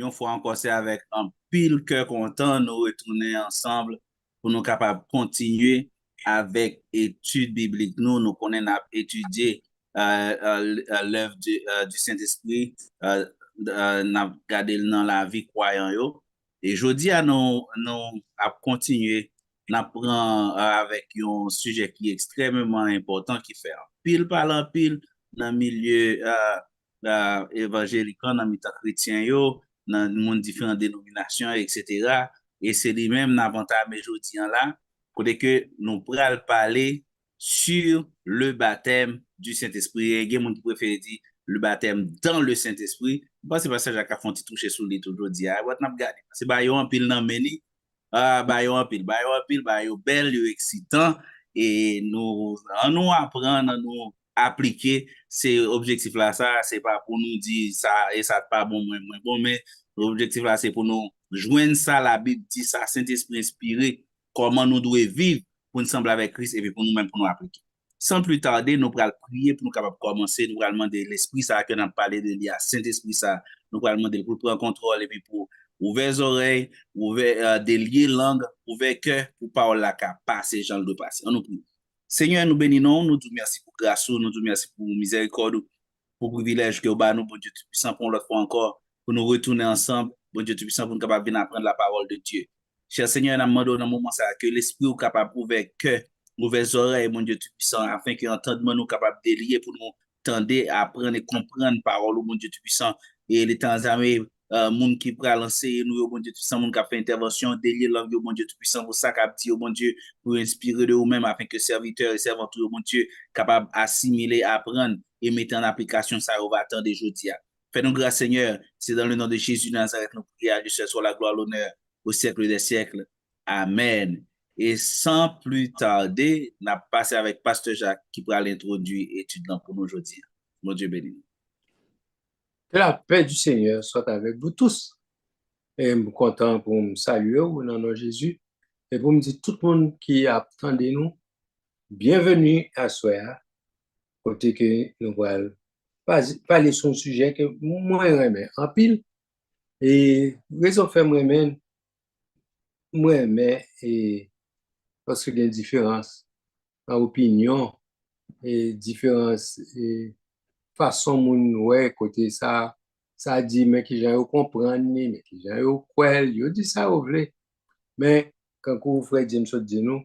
Une fois encore, c'est avec un pile cœur content, nous retourner ensemble pour nous capables de continuer avec études bibliques. Nous connaissons étudier l'œuvre du Saint-Esprit, nous garder dans la vie croyant yo. Et je dis à nous à continuer, n'apprend avec un sujet qui est extrêmement important qui fait pile par en pile dans le milieu évangélique, dans le milieu chrétien, dans le monde différentes dénominations, etc. Et c'est lui-même l'avantage aujourd'hui là, pour que nous pourrons parler sur le baptême du Saint-Esprit. Il y a des gens qui préfèrent dire le baptême dans le Saint-Esprit. Bon, c'est pas ça, Jacques a fait un petit toucher sur les aujourd'hui. C'est pas un pile dans meni. Bah, yo en pile, bah, yo bel, yo excitant, et nous apprendre, nous appliquer ces objectifs-là, ça, c'est pas pour nous dire ça, et ça pas bon, moins bon, mais l'objectif là, c'est pour nous joindre ça, la Bible dit ça, Saint-Esprit inspiré, comment nous devons vivre pour nous sembler avec Christ, et puis pour nous-mêmes, pour nous appliquer. Sans plus tarder, nous allons prier pour nous capables de commencer, nous allons demander l'Esprit, ça, que nous avons parlé de l'IA, Saint-Esprit, ça, nous allons demander pour prendre contrôle, et puis pour ouvrir les oreilles, ouvrir délier langue, ouvrir cœur pour parole la passer, Jean de passer. On nous prie. Seigneur, nous bénissons, nous disons merci pour grâce, nous disons merci pour miséricorde, pour privilège que vous avez nous, bon Dieu Tout-Puissant, pour l'autre fois encore, pour nous retourner ensemble, bon Dieu Tout-Puissant, pour nous capables de venir apprendre la parole de Dieu. Cher Seigneur, nous demandons dans le moment ça, que l'Esprit est capable d'ouvrir cœur, ouvrir les oreilles, mon Dieu Tout-Puissant, afin que l'entendement nous capable de délier pour nous tendre, apprendre et comprendre la parole, mon Dieu Tout-Puissant, et les temps amis, moun qui pourra lancer nous, bon Dieu Tout-Puissant, moun qui a fait intervention, délier langue, bon Dieu Tout-Puissant, pour ça qu'a dit, bon Dieu, pour inspirer de vous-même, afin que serviteurs et servantes, bon Dieu, capables d'assimiler, apprendre et mettre en application ça, on va attendre aujourd'hui. Fais-nous grâce, Seigneur, c'est dans le nom de Jésus Nazareth, nous prions, Dieu seul soit la gloire, l'honneur, au siècle des siècles. Amen. Et sans plus tarder, on a passé avec Pasteur Jacques qui pourra l'introduire étudiant pour nous aujourd'hui. Mon Dieu béni. Que la paix du Seigneur soit avec vous tous. Et je suis content pour me saluer au nom de Jésus et pour me dire tout le monde qui attendait nous, bienvenue à Soya, côté que nous allons parler sur un sujet que moi j'aime en pile. Et raison fait moi j'aime et parce qu'il y a une différence en opinion et différence et façon moun ouais côté ça dit mais qui j'ai comprendre mais qui j'ai quoi yo dit ça ou vrai mais quand vous frère James dit nous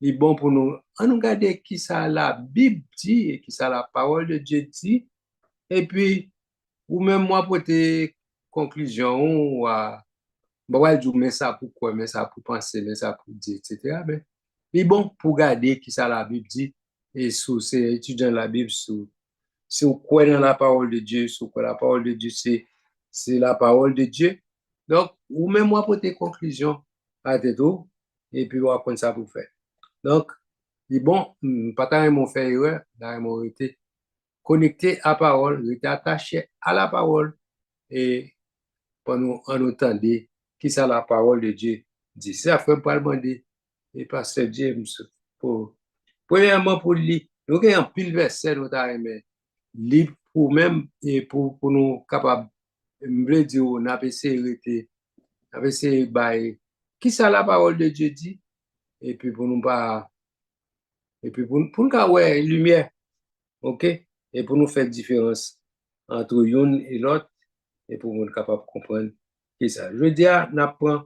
il est bon pour nous on nous garder qui ça la Bible dit et qui ça la parole de Dieu dit et puis ou même moi pour tes conclusions ou bon ouais je mets ça pour quoi mais ça pour penser mais ça pour dire etc. mais il est bon pour garder qui ça la Bible dit et sous ces étudiants la Bible sous si vous croyez dans la parole de Dieu, si vous croyez la parole de Dieu, c'est la parole de Dieu. Donc, ou même moi pour tes conclusions à tout, et puis vous apprenez ça pour faire. Donc, c'est bon, pas tant mon fait erreur, là, mon été connecté à la parole, été attaché à la parole, et pour nous en entendre qui c'est la parole de Dieu dit. C'est après pour demander, et pasteur James, pour, premièrement pour lui, nous avons un pile verset, nous avons libre pour même et pour nous capables me dire on a essayé qui ça la parole de Dieu dit et puis pour nous pas et puis pour nous ouais lumière OK et pour nous faire différence entre l'une et l'autre et pour nous capable de comprendre qui ça je veux dire n'apprend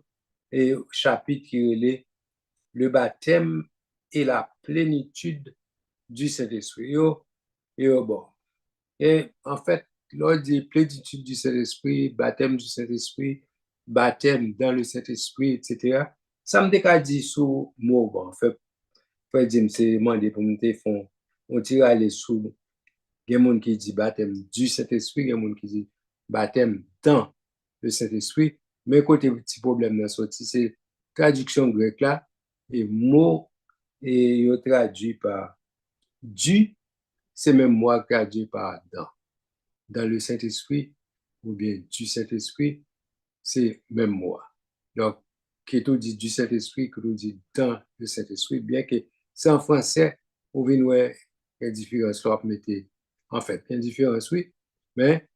et chapitre qui est le baptême et la plénitude du Saint-Esprit et bon. Et en fait, lors des plénitude du Saint-Esprit, baptême du Saint-Esprit, baptême dans le Saint-Esprit, etc., ça me dit sous mot. Bon, en fait, frère Jim, c'est demandé pour me faire, on tire aller sous. Il y a des gens qui disent baptême du Saint-Esprit, il y a des gens qui disent baptême dans le Saint-Esprit. Mais côté petit problème dans sorti, c'est traduction grecque là, et mot, et traduit par du, c'est même moi traduit par dans le Saint-Esprit, ou bien du Saint-Esprit, c'est même moi. Donc, qui tout dit du Saint-Esprit, qui tout dit dans le Saint-Esprit, bien que c'est en français, on vient voir une différence, en fait, une différence, oui, mais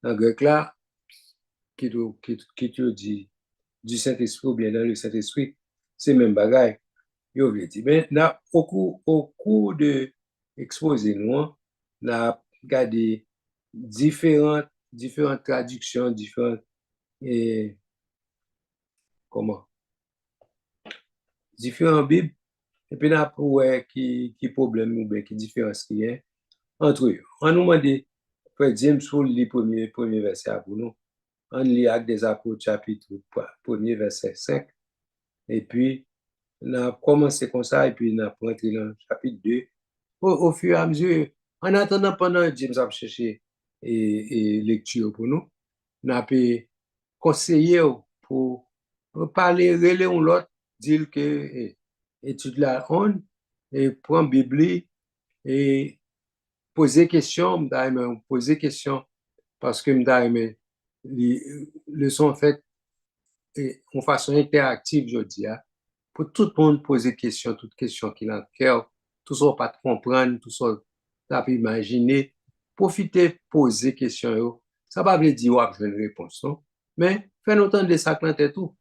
en grec là, qui te dit du Saint-Esprit ou bien dans le Saint-Esprit, c'est même bagaille. Yo vle di. Mais au cours de exposé nous, on a regardé différentes traductions, et, comment, différents Bibles, et puis on a trouvé qui problème ou bien qui différence qui est entre eux. On nous demande, Frère James, pour le premier verset pour nous. On lit Actes des Apôtres, chapitre 1er, verset 5. Et puis, on a commencé comme ça, et puis on a rentré dans le chapitre 2. Au fur et à mesure, en attendant, pendant James a cherché et lecture pour nous, on a pu conseiller pour parler, relayer l'autre, dire que étude la on, et prendre Bible et poser question, poser question, parce que les leçons faites en façon interactive, je dis, pour tout le monde poser question, toute question qu'il a en cœur, tout ça pas comprendre, tout ça pas imaginer, profiter poser question. Ça va pas dire ouais, je une réponse, non? Mais faire autant de ça et tout.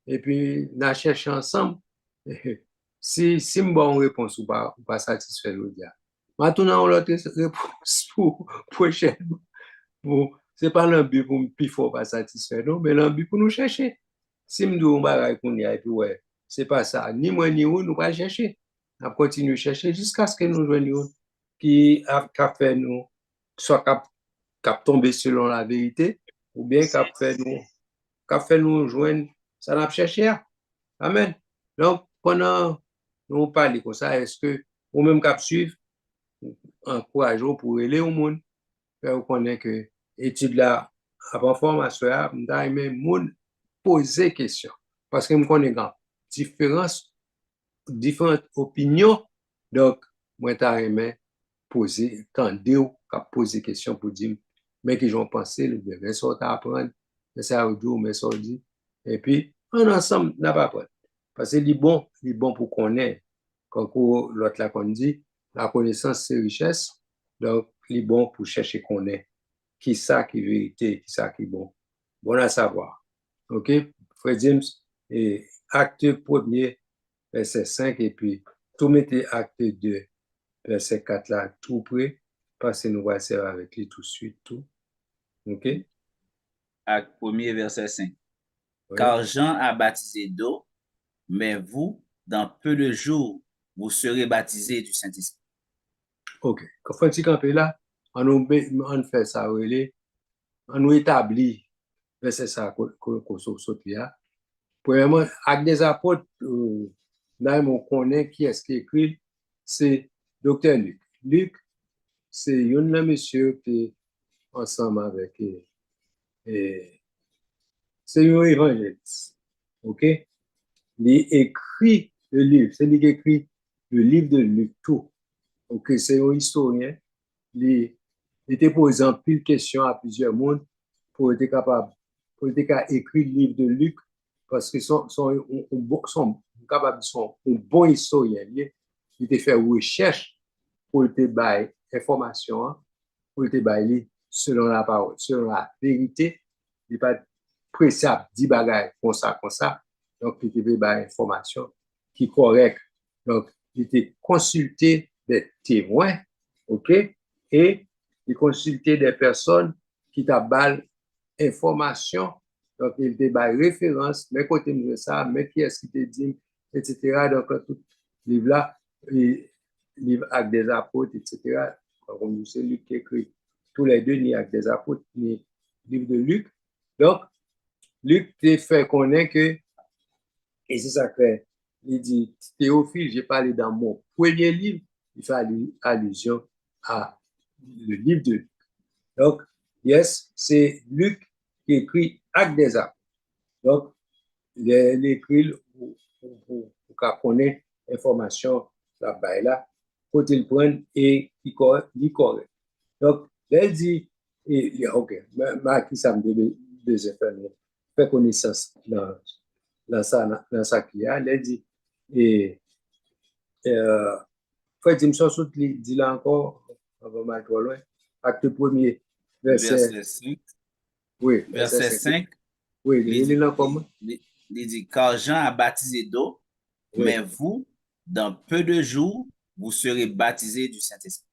Et puis, on chercher ensemble. Si je bonne réponse ou pas satisfait, je dis. Maintenant, on a l'autre réponse pour prochaine. Bon, c'est pas l'envie pour me plus fort pas satisfait, non, mais l'envie pour nous chercher. Si nous devons bagaille qu'on y a, et puis ouais, c'est pas ça. Ni moi ni vous, nous pas chercher. On continue à chercher jusqu'à ce que nous joignions qui a fait nous, soit cap tomber selon la vérité, ou bien qu'a fait nous joindre, ça n'a pas cherché. Amen. Donc, pendant nous parlons comme ça, est-ce que vous même cap suivre, encourageons pour aller au monde, faire connaître que étude là, avant formation, m'da aimé moun poser question. Parce que me connais grand différentes opinions. Donc, moi t'a aimé poser, tendre ou poser question pour dire, mais qui j'en pensé, le bien, mais ça t'a apprendre, mais ça ou mais ça dit. Et puis, en ensemble, n'a pas apprendre. Parce que c'est bon pour connaître. Quand l'autre là qu'on dit, la connaissance c'est richesse. Donc, c'est bon pour chercher connaître qui ça qui est vérité, qui ça qui est bon. Bon à savoir. OK? Frère James, et acte premier, verset 5, et puis tout mettez acte 2, verset 4 là, tout près, parce que nous allons faire avec lui tout de suite, tout. OK? Acte 1er, verset 5. Ouais. Car Jean a baptisé d'eau, mais vous, dans peu de jours, vous serez baptisés du Saint-Esprit. OK. Quand on dit camper là, on fait ça, on nous établit, verset ça, qu'on saute là. Premièrement, Acte des Apôtres, là, on connaît qui est-ce qui écrit, c'est Dr. Luc. Luc, c'est un monsieur qui est ensemble avec, c'est un évangéliste. OK? Il écrit le livre, c'est lui qui écrit le livre de Luc, tout. OK? C'est un historien. Il était posé en pile question à plusieurs mondes pour être capable, écrire le livre de Luc parce que sont capables de son un bon historien. Il était fait recherche pour te bailler information, pour te bailler selon la parole, selon la vérité. Il n'est pas pressé à dire bagaille comme ça. Donc, il te bailler information qui est correcte. Donc, il était consulté des témoins, OK? Et il consultait des personnes qui t'abalent information. Donc, il te baille référence, mais côté de ça, mais qui est-ce qui te dit, etc. Donc, tout livre-là, livre Actes des Apôtres, etc. Comme c'est Luc qui écrit tous les deux, ni Actes des Apôtres, ni livre de Luc. Donc, Luc te fait connaître que, et c'est ça que il dit, Théophile, j'ai parlé dans mon premier livre, il fait allusion à le livre de Luc. Donc, yes, c'est Luc qui écrit Actes des Apôtres. Donc, il écrit pour connaître l'information là, quand il prend et il correct. Donc, elle dit, OK, qui ça me dit des infirmiers, fait connaissance dans ça qu'il y a, elle dit, et Frère Dimson dit là encore, avant mal trop loin, acte premier, verset, Verset 5. oui, Verset 5. Oui, Il il est dit, là comme. il dit, car Jean a baptisé d'eau, Oui, mais vous, dans peu de jours, vous serez baptisés du Saint-Esprit.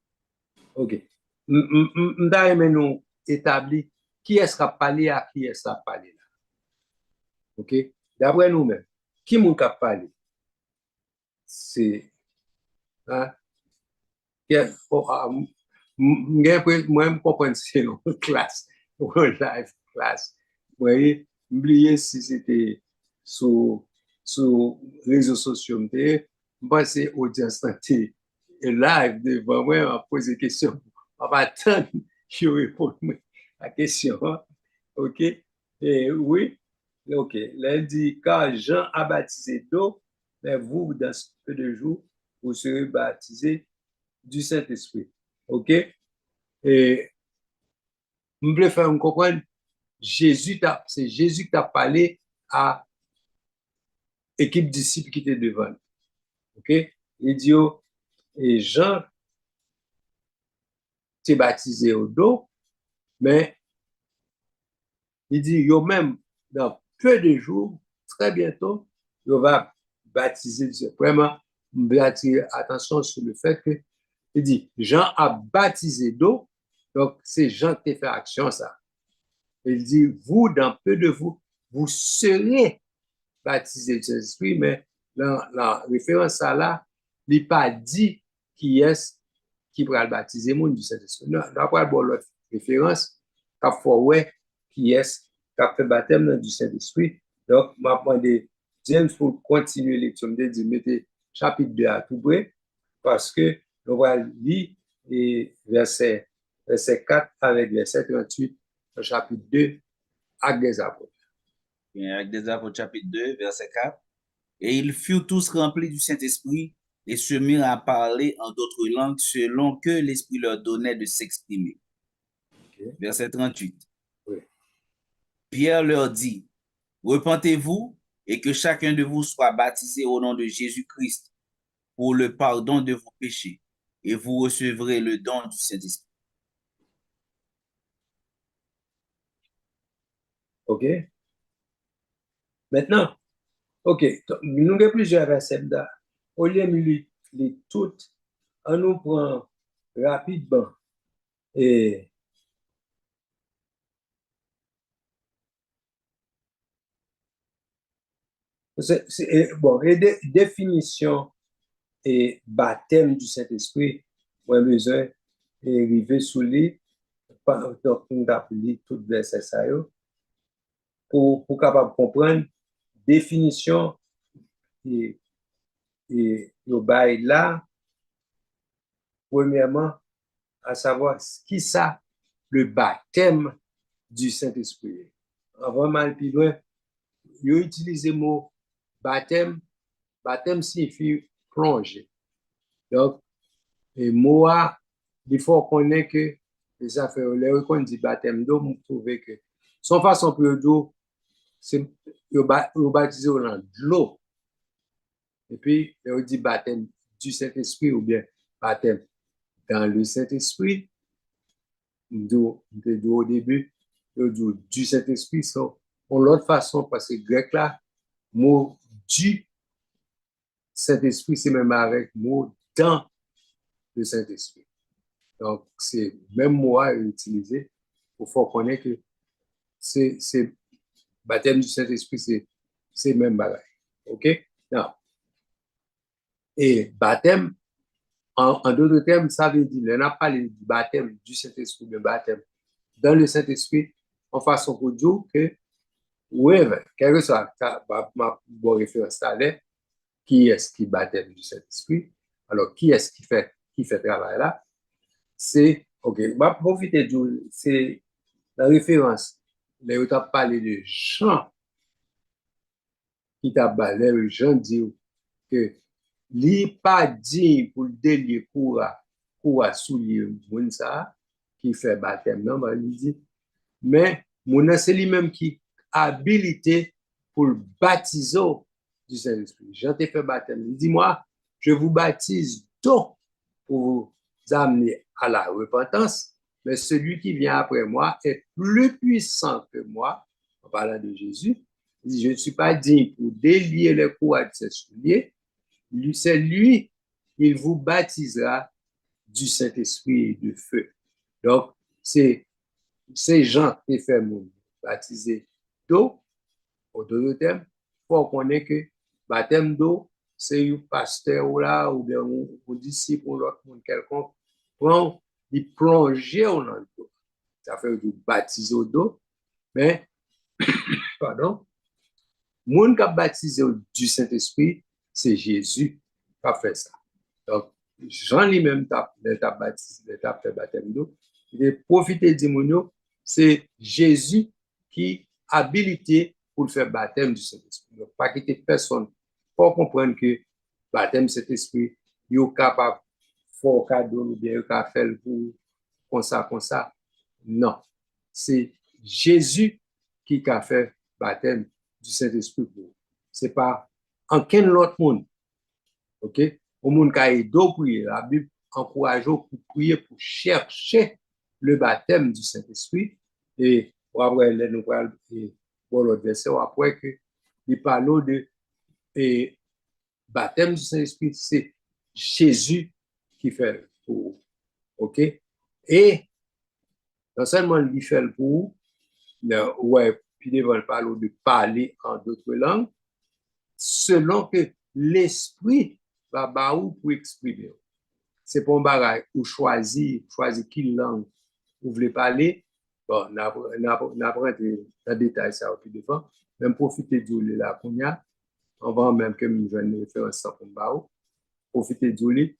ok. M'da aimé nous établir qui est-ce qui a parlé à qui est-ce qui a parlé là. Ok? D'après nous-mêmes, qui moun qui a parlé? C'est, hein? Mwen kompren se yon klas, yon live klas. Mwen oubliye si c'était sou rezo sosyo mte, mwen se audience nan te live devan mwen, mwen pose kesyon, mwen pa atan yon repon mwen la kesyon. Ok? Et oui, ok. Là, il dit, car Jean a baptisé d'eau, mais vous, dans peu de jours, vous serez baptisés du Saint-Esprit. OK? Et je voulais faire comprendre, c'est Jésus qui a parlé à l'équipe disciples qui était devant. OK? Il dit, oh, et Jean t'est baptisé au dos, mais il dit, yo même, dans peu de jours, très bientôt, yo va baptiser. Vraiment, je vais attirer attention sur le fait que, il dit, Jean a baptisé d'eau, donc c'est Jean qui fait action, ça. Il dit, vous, dans peu de vous, vous serez baptisés du Saint-Esprit, mais la référence à là, il n'a pas dit qui est qui pourra le baptiser monde du Saint-Esprit. Non, il n'a pas l'autre référence, qu'a fait qui est qui a fait baptême du Saint-Esprit. Donc, je vais demander James pour continuer la lecture, je vais mettre chapitre 2 à tout près, parce que on va lire verset 4 avec verset 38, le chapitre 2, Actes des Apôtres. Actes des Apôtres, chapitre 2, verset 4. Et ils furent tous remplis du Saint-Esprit et se mirent à parler en d'autres langues selon que l'Esprit leur donnait de s'exprimer. Okay. Verset 38. Oui. Pierre leur dit, repentez-vous et que chacun de vous soit baptisé au nom de Jésus-Christ pour le pardon de vos péchés et vous recevrez le don du Saint-Esprit. OK. Maintenant, OK, nous avons plusieurs versets là. Au lieu de les toutes, on nous prend rapidement et bon, et définition et baptême du Saint-Esprit, moi, besoin et arriver sous lui, donc nous avons lu tout verset ça pour capable comprendre définition et le bail là, premièrement, à savoir qui ça, le baptême du Saint-Esprit. Avant mal plus loin, ils utilisé le mot baptême. Baptême signifie plonger. Donc, le mot, il faut connaître que les affaires, là, quand on dit baptême d'eau, vous trouvez que son façon pour dire, c'est baptisé dans de l'eau. Et puis, on dit baptême du Saint-Esprit ou bien baptême dans le Saint-Esprit. Au début, du Saint-Esprit, sont l'autre façon, parce que grec là, mot du Saint-Esprit, c'est même avec mot dans le Saint-Esprit. Donc, c'est même mot à utiliser pour faire connaître que c'est baptême du Saint-Esprit, c'est même bagaille. OK? Non. Et baptême, en d'autres termes, ça veut dire, on a parlé du baptême du Saint-Esprit, de baptême dans le Saint-Esprit, en façon pour dire que, oui, quel que soit ma bonne référence à l'air, qui est-ce qui baptême du Saint-Esprit, alors qui est-ce qui fait travail là, c'est, ok, je vais profiter de c'est la référence, là où tu as parlé de Jean, qui t'a parlé, Jean dit que li pas dit pour le délier pour soulier moun ça qui fait baptême non bah il dit mais mon c'est lui-même qui habilité pour le baptiser du Saint-Esprit. Jean te fait baptême. Il dit moi je vous baptise d'eau pour vous amener à la repentance, mais celui qui vient après moi est plus puissant que moi en parlant de Jésus, il dit, je ne suis pas digne pour délier les courroies de ses souliers. C'est lui, il vous baptisera du Saint-Esprit et de feu. Donc, c'est Jean qui fait mon baptiser d'eau, au deuxième, pour qu'on ait que baptême d'eau, c'est un pasteur ou là, ou bien un disciple ou l'autre monde quelconque, prend, il plonge dans l'eau. Ça fait du baptiser d'eau, mais, pardon, monde qui a baptisé du Saint-Esprit, c'est Jésus qui a fait ça. Donc, Jean lui-même t'a baptisé, t'a fait baptême d'eau. Il a profité du monde, c'est Jésus qui a habilité pour le faire baptême du Saint-Esprit. Donc, pas quitter personne pour comprendre que baptême du Saint-Esprit, il est capable de faire un cadeau ou bien il est capable de faire comme ça, comme ça. Non. C'est Jésus qui a fait baptême du Saint-Esprit pour vous. Ce n'est pas aucun autre monde. OK? Au monde qui a aidé à prier, la Bible encourage pour prier, pour chercher le baptême du Saint-Esprit. Et après, nous allons pour l'autre verset, après que il parle de baptême du Saint-Esprit, c'est Jésus qui fait pour vous. OK? Et non seulement il fait pour vous, ouais, puis il parle de parler en d'autres langues, selon que l'esprit va pour exprimer. C'est pour un bagage ou choisir quelle langue vous voulez parler. Bon, on apprend dans détail ça au plus devant. Même profiter de la première, avant même que nous venons de faire un certain bagage. Profiter de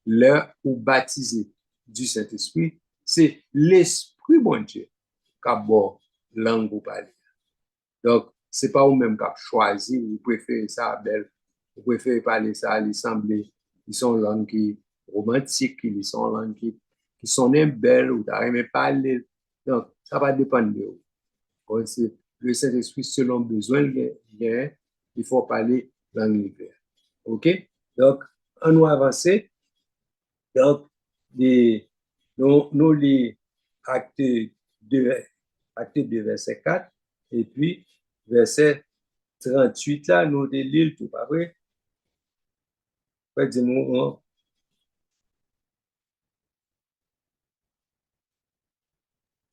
l'heure ou baptisé du Saint-Esprit, c'est l'Esprit bon Dieu qui a bon langue ou parler. Donc, ce n'est pas vous-même qui avez choisi, vous préférez ça belle, vous préférez parler ça à l'assemblée, ils sont langues qui romantiques, ils sont langues qui sont belles, ou vous n'avez parler. Donc, ça va dépendre de vous. Donc, le Saint-Esprit, selon besoin, il faut parler langue l'hiver. OK? Donc, on nous avancer. Donc, nous les actes de verset 4, et puis verset 38, là, nous délire tout, pas vrai? Dis-moi,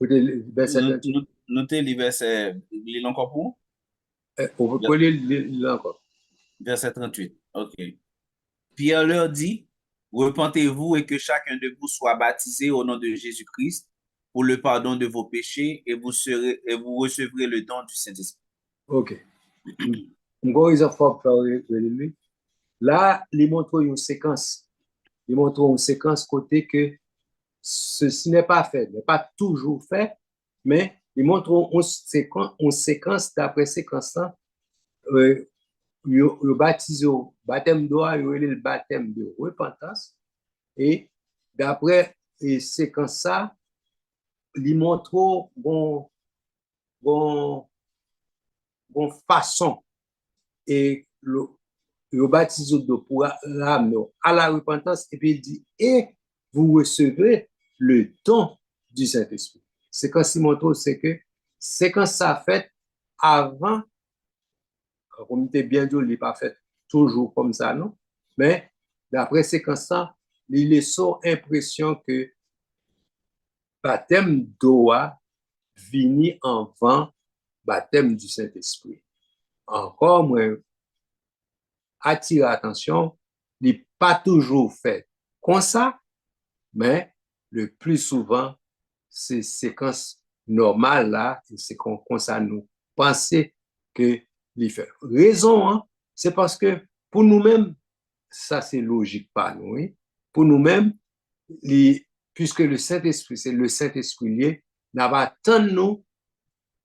verset 38. Notez les versets, lis encore pour? On peut lire encore. Verset 38, ok. Pierre leur dit, repentez-vous et que chacun de vous soit baptisé au nom de Jésus-Christ pour le pardon de vos péchés et vous recevrez le don du Saint-Esprit. Ok. Là, il montre une séquence. Il montre une séquence côté que ceci n'est pas fait, n'est pas toujours fait, mais il montre une séquence d'après séquence. Le baptême d'eau, le baptême de repentance. Et d'après séquence ça, il montre bon façon et le baptême d'eau pour l'âme à la repentance, et puis il dit, et vous recevez le don du Saint-Esprit. C'est quand il montre, c'est que c'est quand ça fait avant, comme tu bien dit, il n'est pas fait toujours comme ça, non? Mais d'après c'est quand ça, il laisse l'impression que baptême d'eau vini avant baptême du Saint-Esprit. Encore moins, attirer l'attention, il n'est pas toujours fait comme ça, mais le plus souvent, c'est séquence normale là, c'est comme ça nous penser que les fait. Raison, hein, c'est parce que pour nous-mêmes, ça c'est logique pas nous. Oui? Pour nous-mêmes, puisque le Saint-Esprit, c'est le Saint-Esprit lié, n'a pas tant nous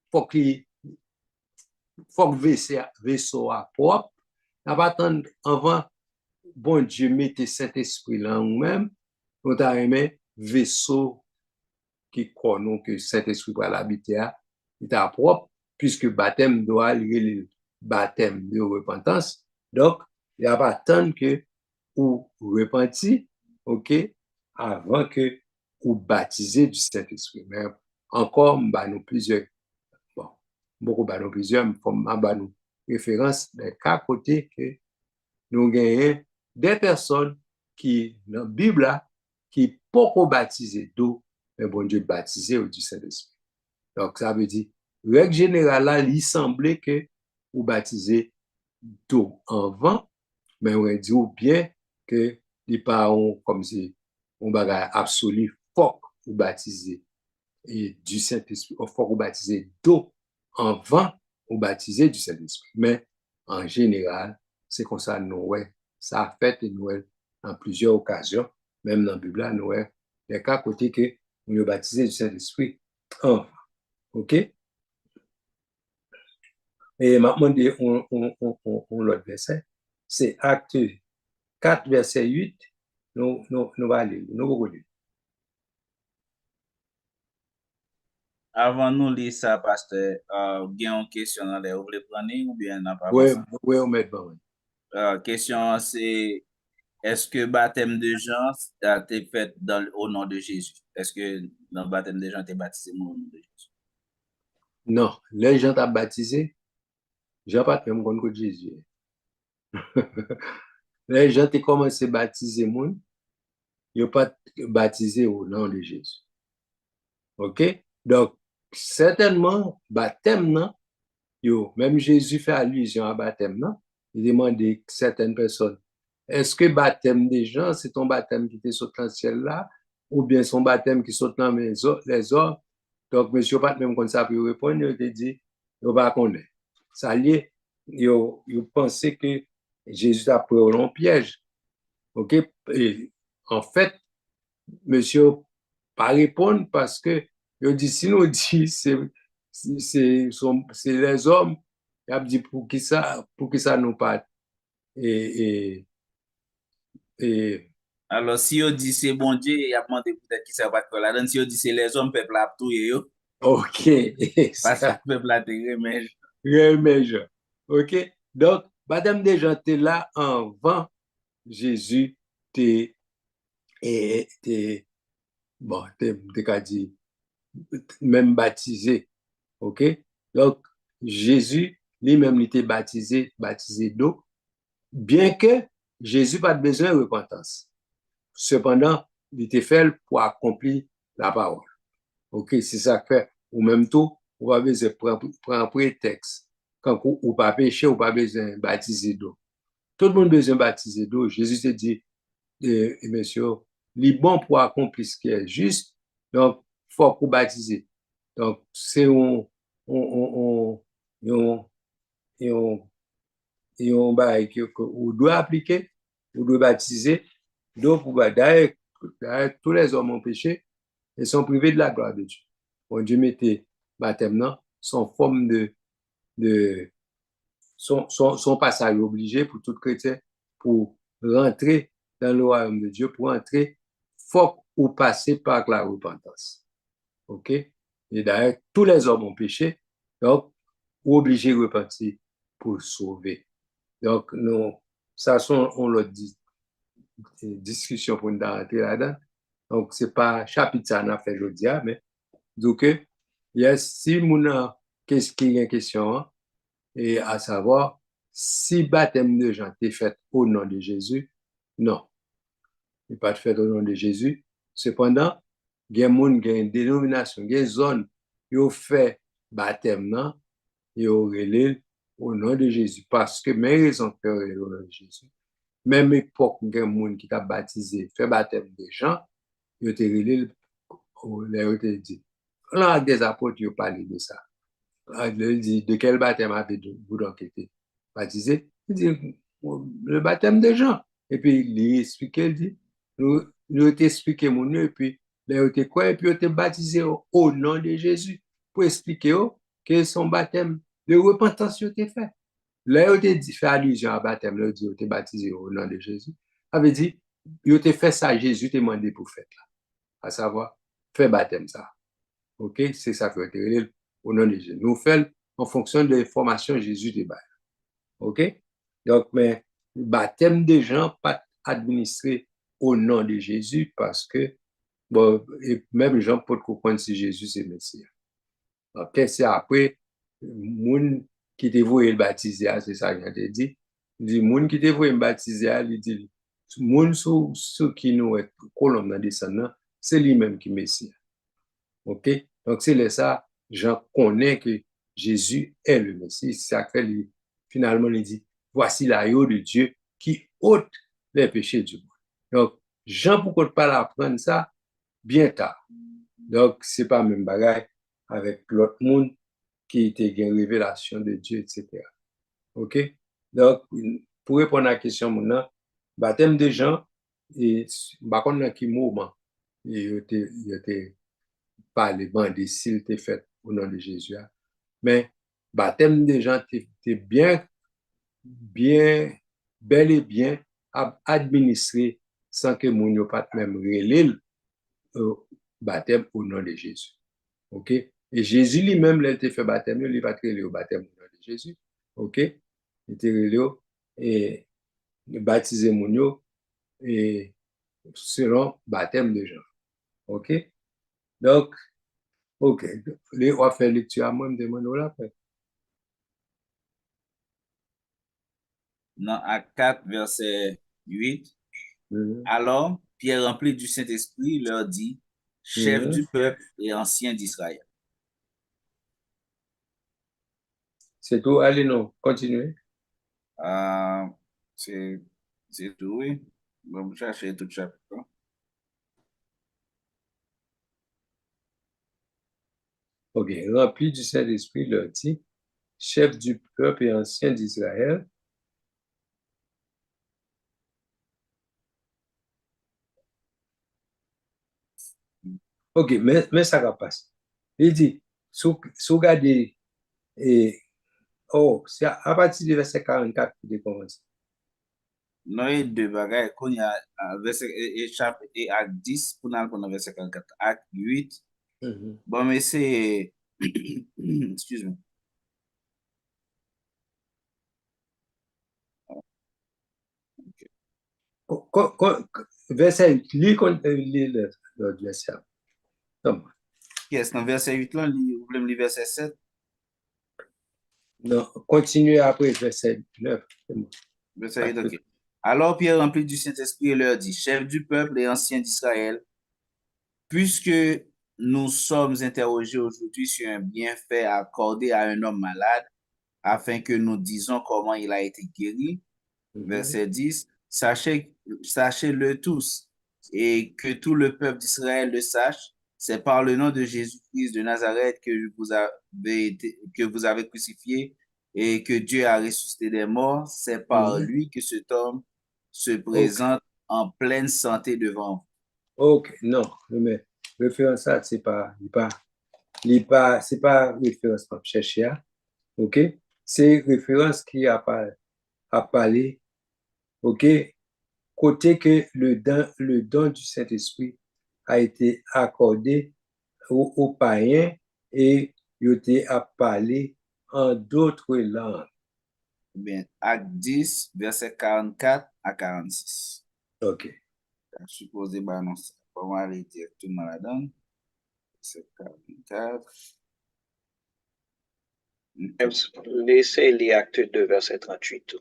pour que vaisseau soit propre, n'a pas tant avant bon Dieu mette Saint-Esprit là nous-mêmes, nous avons vaisseau qui connaît que Saint-Esprit va l'habiter, il est propre, puisque baptême doit lier le baptême de repentance. Donc, il n'y a pas tant que vous repenti, ok, avant que vous baptisez du Saint-Esprit. Mais encore, nous plusieurs. Bon. beaucoup de plusieurs, comme nous référence des cas côté que nous gagnons des personnes qui, dans la Bible, là, qui pas baptisées d'eau, mais bon Dieu baptisé au du Saint-Esprit. Donc, ça veut dire, règle générale, là, il semblait que vous baptisez d'eau en vent, mais on dit bien que les parents, comme si, on bagage absolu, faut vous baptiser et du Saint-Esprit, faut vous baptiser d'eau en vent, vous baptiser du Saint-Esprit. Mais en général, c'est comme ça, Noël, ça a fait Noël en plusieurs occasions, même dans la Bible, Noël, les cas côté que vous baptisez du Saint-Esprit en vent. OK? Et maintenant, on l'autre verset, c'est Acte 4, verset 8. Nous allons aller, nous allons lire. Avant nous lire ça, pasteur, il y a une question dans les vous voulez prendre ou bien n'a pas Oui, passé? oui, on met devant. Question c'est est-ce que baptême de Jean a été fait au nom de Jésus? Est-ce que dans le baptême de Jean, tu es baptisé au nom de Jésus? Non, les gens t'ont baptisé, Jean pas même contre Jésus. Les gens t'ont commencé à baptiser moun, ils n'ont pas baptisé au nom de Jésus. OK? Donc, certainement, baptême, non, même Jésus fait allusion à baptême, non? Il demande à certaines personnes, est-ce que baptême des gens, c'est ton baptême qui te saute dans le ciel là, ou bien son baptême qui saute dans les hommes? Donc, monsieur, pas même comme ça pour répondre, il te dit, il ne va pas connaître. Ça y est, il pensait que Jésus a pris un piège. OK? Et en fait, monsieur, pas répondre parce que il dit, si nous dit, c'est les hommes, il a dit pour qui ça nous pas. Et, et Alors, si on dit c'est bon Dieu, il y a demandé peut-être qui ça va pas là. Si on dit c'est les hommes, peuple a tout, OK, parce que ça, le peuple a tout, mais remets. OK? Donc, madame des gens, t'es là avant Jésus, t'es, bon, t'es qu'à dire, même baptisé. OK? Donc, Jésus, lui-même, il était baptisé d'eau, bien que Jésus n'a pas besoin de repentance. Cependant, il était fait pour accomplir la parole. OK? C'est ça que, ou même tout, on va besoin de prendre un prétexte. Quand on pas péché, on pas besoin de baptiser d'eau. Tout le monde a besoin de baptiser d'eau. Jésus s'est dit, monsieur, il est bon pour accomplir ce qui est juste, donc, il faut pour baptiser. Donc, c'est on, on, on, on bail que on doit appliquer, on doit baptiser. Donc, d'ailleurs, tous les hommes ont péché et sont privés de la gloire de Dieu. Bon Dieu mettait baptême non, son forme de son passage obligé pour tout chrétien pour rentrer dans le royaume de Dieu, pour entrer, faut ou passer par la repentance. OK? Et d'ailleurs, tous les hommes ont péché, donc, obligés de repentir pour sauver. Donc, nous, ça, on l'a dit, discussion pour nous rentrer là-dedans. Donc, ce n'est pas chapitre ça, on a fait aujourd'hui, mais donc, si mon qu'est-ce qui est une question, et à savoir, si baptême de Jean est fait au nom de Jésus, non, il n'est pas fait au nom de Jésus. Cependant, il y a une dénomination, il y a une zone, qui ont fait baptême, non, et au nom de Jésus, parce que mes raisons que au nom de Jésus. Même époque, il y a des gens qui ont baptisé, fait baptême des gens, ils ont été dit. Là, des apôtres, ils ont parlé de ça. Il dit, de quel baptême avez-vous donc été baptisé? Il dit, le baptême des gens. Et puis, il expliquait, il dit, nous avons expliqué mon nom, et puis, il a été quoi? Et puis, il a été baptisé au nom de Jésus pour expliquer que son baptême de repentance a été fait. Là, il a fait allusion à baptême, là, il a été baptisé au nom de Jésus. Il avait dit, il a fait ça, Jésus t'a demandé pour faire là, à savoir, faire baptême ça. OK? C'est ça qui a été au nom de Jésus. Nous faisons en fonction de l'information Jésus te bail. OK? Donc, mais baptême des gens pas administré au nom de Jésus parce que, bon, et même les gens peuvent comprendre si Jésus c'est Messie. OK? C'est après, moun qui te voye le baptisé, c'est ça que j'ai dit. Il dit, moun qui te voye le baptisé, il dit, moun sou qui nous est colonne dans descendant, c'est lui-même qui Messie. OK? Donc, c'est ça, j'en connais que Jésus est le Messie. C'est ça que finalement, il dit, voici l'agneau de Dieu qui ôte les péchés du monde. Donc, Jean, pourquoi ne pas apprendre ça bien tard? Donc, c'est pas même bagaille avec l'autre monde qui était une révélation de Dieu, etc. OK? Donc, pour répondre à la question, maintenant, baptême de Jean, et par contre, dans quel moment il était parlé, bandé, s'il était fait au nom de Jésus. Mais baptême de Jean était bien, bien, bel et bien administré sans que mon yo pas même relé le baptême au nom de Jésus. OK? Et Jésus lui-même, il a été fait baptême, il va relé au baptême au nom de Jésus. OK? Il était relé et baptisé mon yo et selon baptême de Jean. OK? Donc, OK. On va faire lecture à moi, me demande là. Dans Acte 4, verset 8. Alors, Pierre, rempli du Saint-Esprit, leur dit, chef du peuple et ancien d'Israël. C'est tout. Allez, non, continuez. C'est tout, oui. On va chercher tout le chapitre. OK. Rempli du Saint-Esprit, leur dit, chef du peuple et ancien d'Israël. OK, mais ça va passer. Il dit, sous regardez, c'est à partir du verset 44 qu'il commence. Non, il y a deux bagages. Quand il y a verset et acte 10, pour nous verset 44. Acte 8. Bon, mais c'est. Excuse-moi. Verset 8, lis le verset. Qu'est-ce dans verset 8 là, vous voulez me lire verset 7? Non, continuez après verset 9. Verset 8, ok. Alors Pierre, rempli du Saint-Esprit, leur dit, chef du peuple et ancien d'Israël, puisque nous sommes interrogés aujourd'hui sur un bienfait accordé à un homme malade, afin que nous disions comment il a été guéri. Verset 10, sachez-le tous, et que tout le peuple d'Israël le sache, c'est par le nom de Jésus-Christ de Nazareth que vous avez crucifié et que Dieu a ressuscité des morts. C'est par lui que cet homme se présente en pleine santé devant vous. OK, non, mais référence ça, c'est pas référence pour chercher. OK? C'est référence qui a parlé, OK? Côté que le don du Saint-Esprit a été accordé aux païens et il a été parlé en d'autres langues. Bien, Acte 10, verset 44 à 46. OK. Je suppose que non, on va aller directement là-dedans. Verset 44. Laissez les actes 2, verset 38.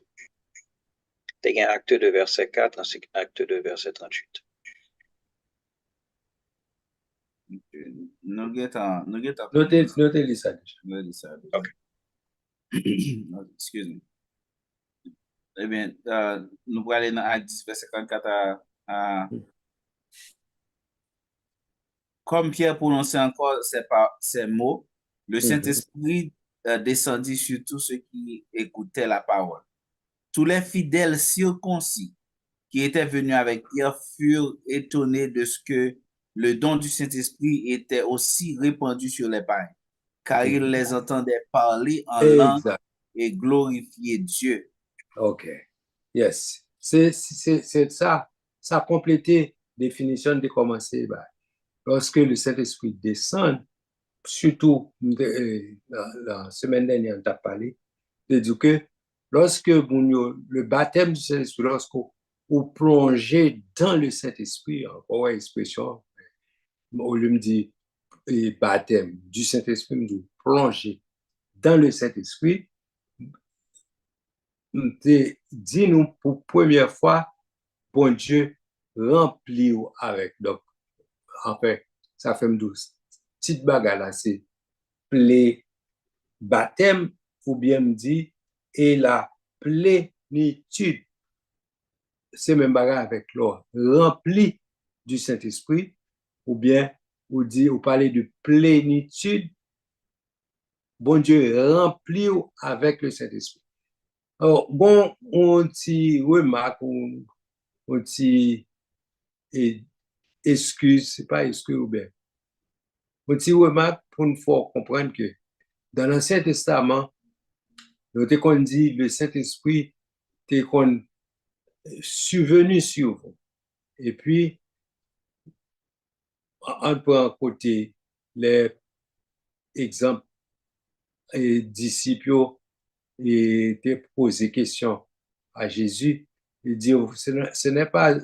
T'as un acte 2, verset 4, ainsi qu'acte 2, verset 38. Notez ça déjà. OK. Excuse-moi. Eh bien, nous allons aller dans Acte 10, verset 54 à... Comme Pierre prononçait encore ces mots, le Saint-Esprit descendit sur tous ceux qui écoutaient la parole. Tous les fidèles circoncis qui étaient venus avec Pierre furent étonnés de ce que le don du Saint-Esprit était aussi répandu sur les païens, car ils les entendaient parler en langue et glorifier Dieu. OK. Yes. C'est ça. Ça a complété la définition de commencer. Lorsque le Saint-Esprit descend, surtout la semaine dernière, on t'a parlé, de dire que lorsque le baptême du Saint-Esprit, lorsque vous plongez dans le Saint-Esprit, encore une expression, au lieu de dire baptême du Saint-Esprit, me dit plonger dans le Saint-Esprit, dit nous pour première fois, bon Dieu rempli avec. Donc, en fait, ça fait me douce. Petite bagarre là, c'est les baptêmes, ou bien me dit, et la plénitude, c'est même bagarre avec l'or, rempli du Saint-Esprit, ou bien, ou parler de plénitude, bon Dieu rempli avec le Saint-Esprit. Alors, bon, on t'y remarque, on t'y excuse, c'est pas excuse ou bien. On t'y remarque pour une fois comprendre que dans l'Ancien Testament, nous t'ai dit le Saint-Esprit t'est survenu sur vous. Et puis, on prend à côté les exemples et disciples et te poser question à Jésus et dire ce n'est pas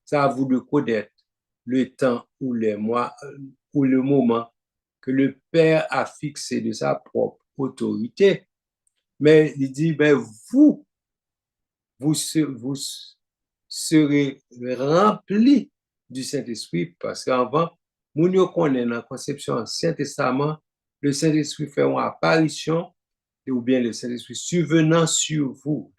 ça à vous de connaître le temps ou les mois ou le moment que le Père a fixé de sa propre autorité. Mais il dit, ben vous serez remplis du Saint-Esprit parce qu'avant, nous connaissons dans la conception Ancien Testament, le Saint-Esprit fait une apparition ou bien le Saint-Esprit survenant sur vous.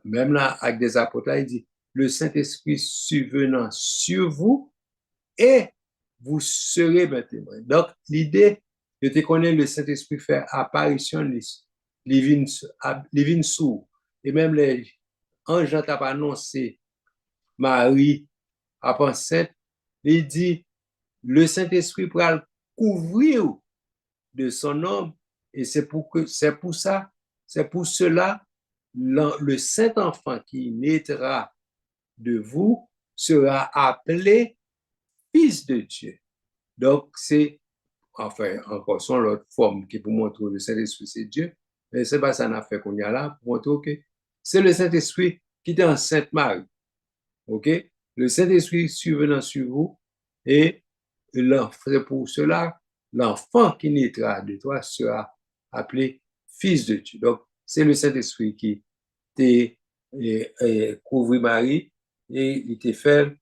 Même là, avec des apôtres, il dit, le Saint-Esprit survenant sur vous et vous serez mes témoins. Donc, l'idée de te connaître le Saint-Esprit fait apparition, les vins sous. Et même les anges n'ont pas annoncé Marie à enceinte, il dit, le Saint-Esprit pourra le couvrir de son nom. Et c'est pour cela, le Saint-Enfant qui naîtra de vous sera appelé Fils de Dieu. Donc, c'est, enfin, encore son l'autre forme qui pour montrer le Saint-Esprit, c'est Dieu. Mais c'est pas ça qu'on a fait qu'on y a là, pour montrer que c'est le Saint-Esprit qui est en Sainte Marie. OK? Le Saint-Esprit survenant sur vous et c'est pour cela, l'enfant qui naîtra de toi sera appelé Fils de Dieu. Donc, c'est le Saint-Esprit qui t'a couvert Marie et il t'a fait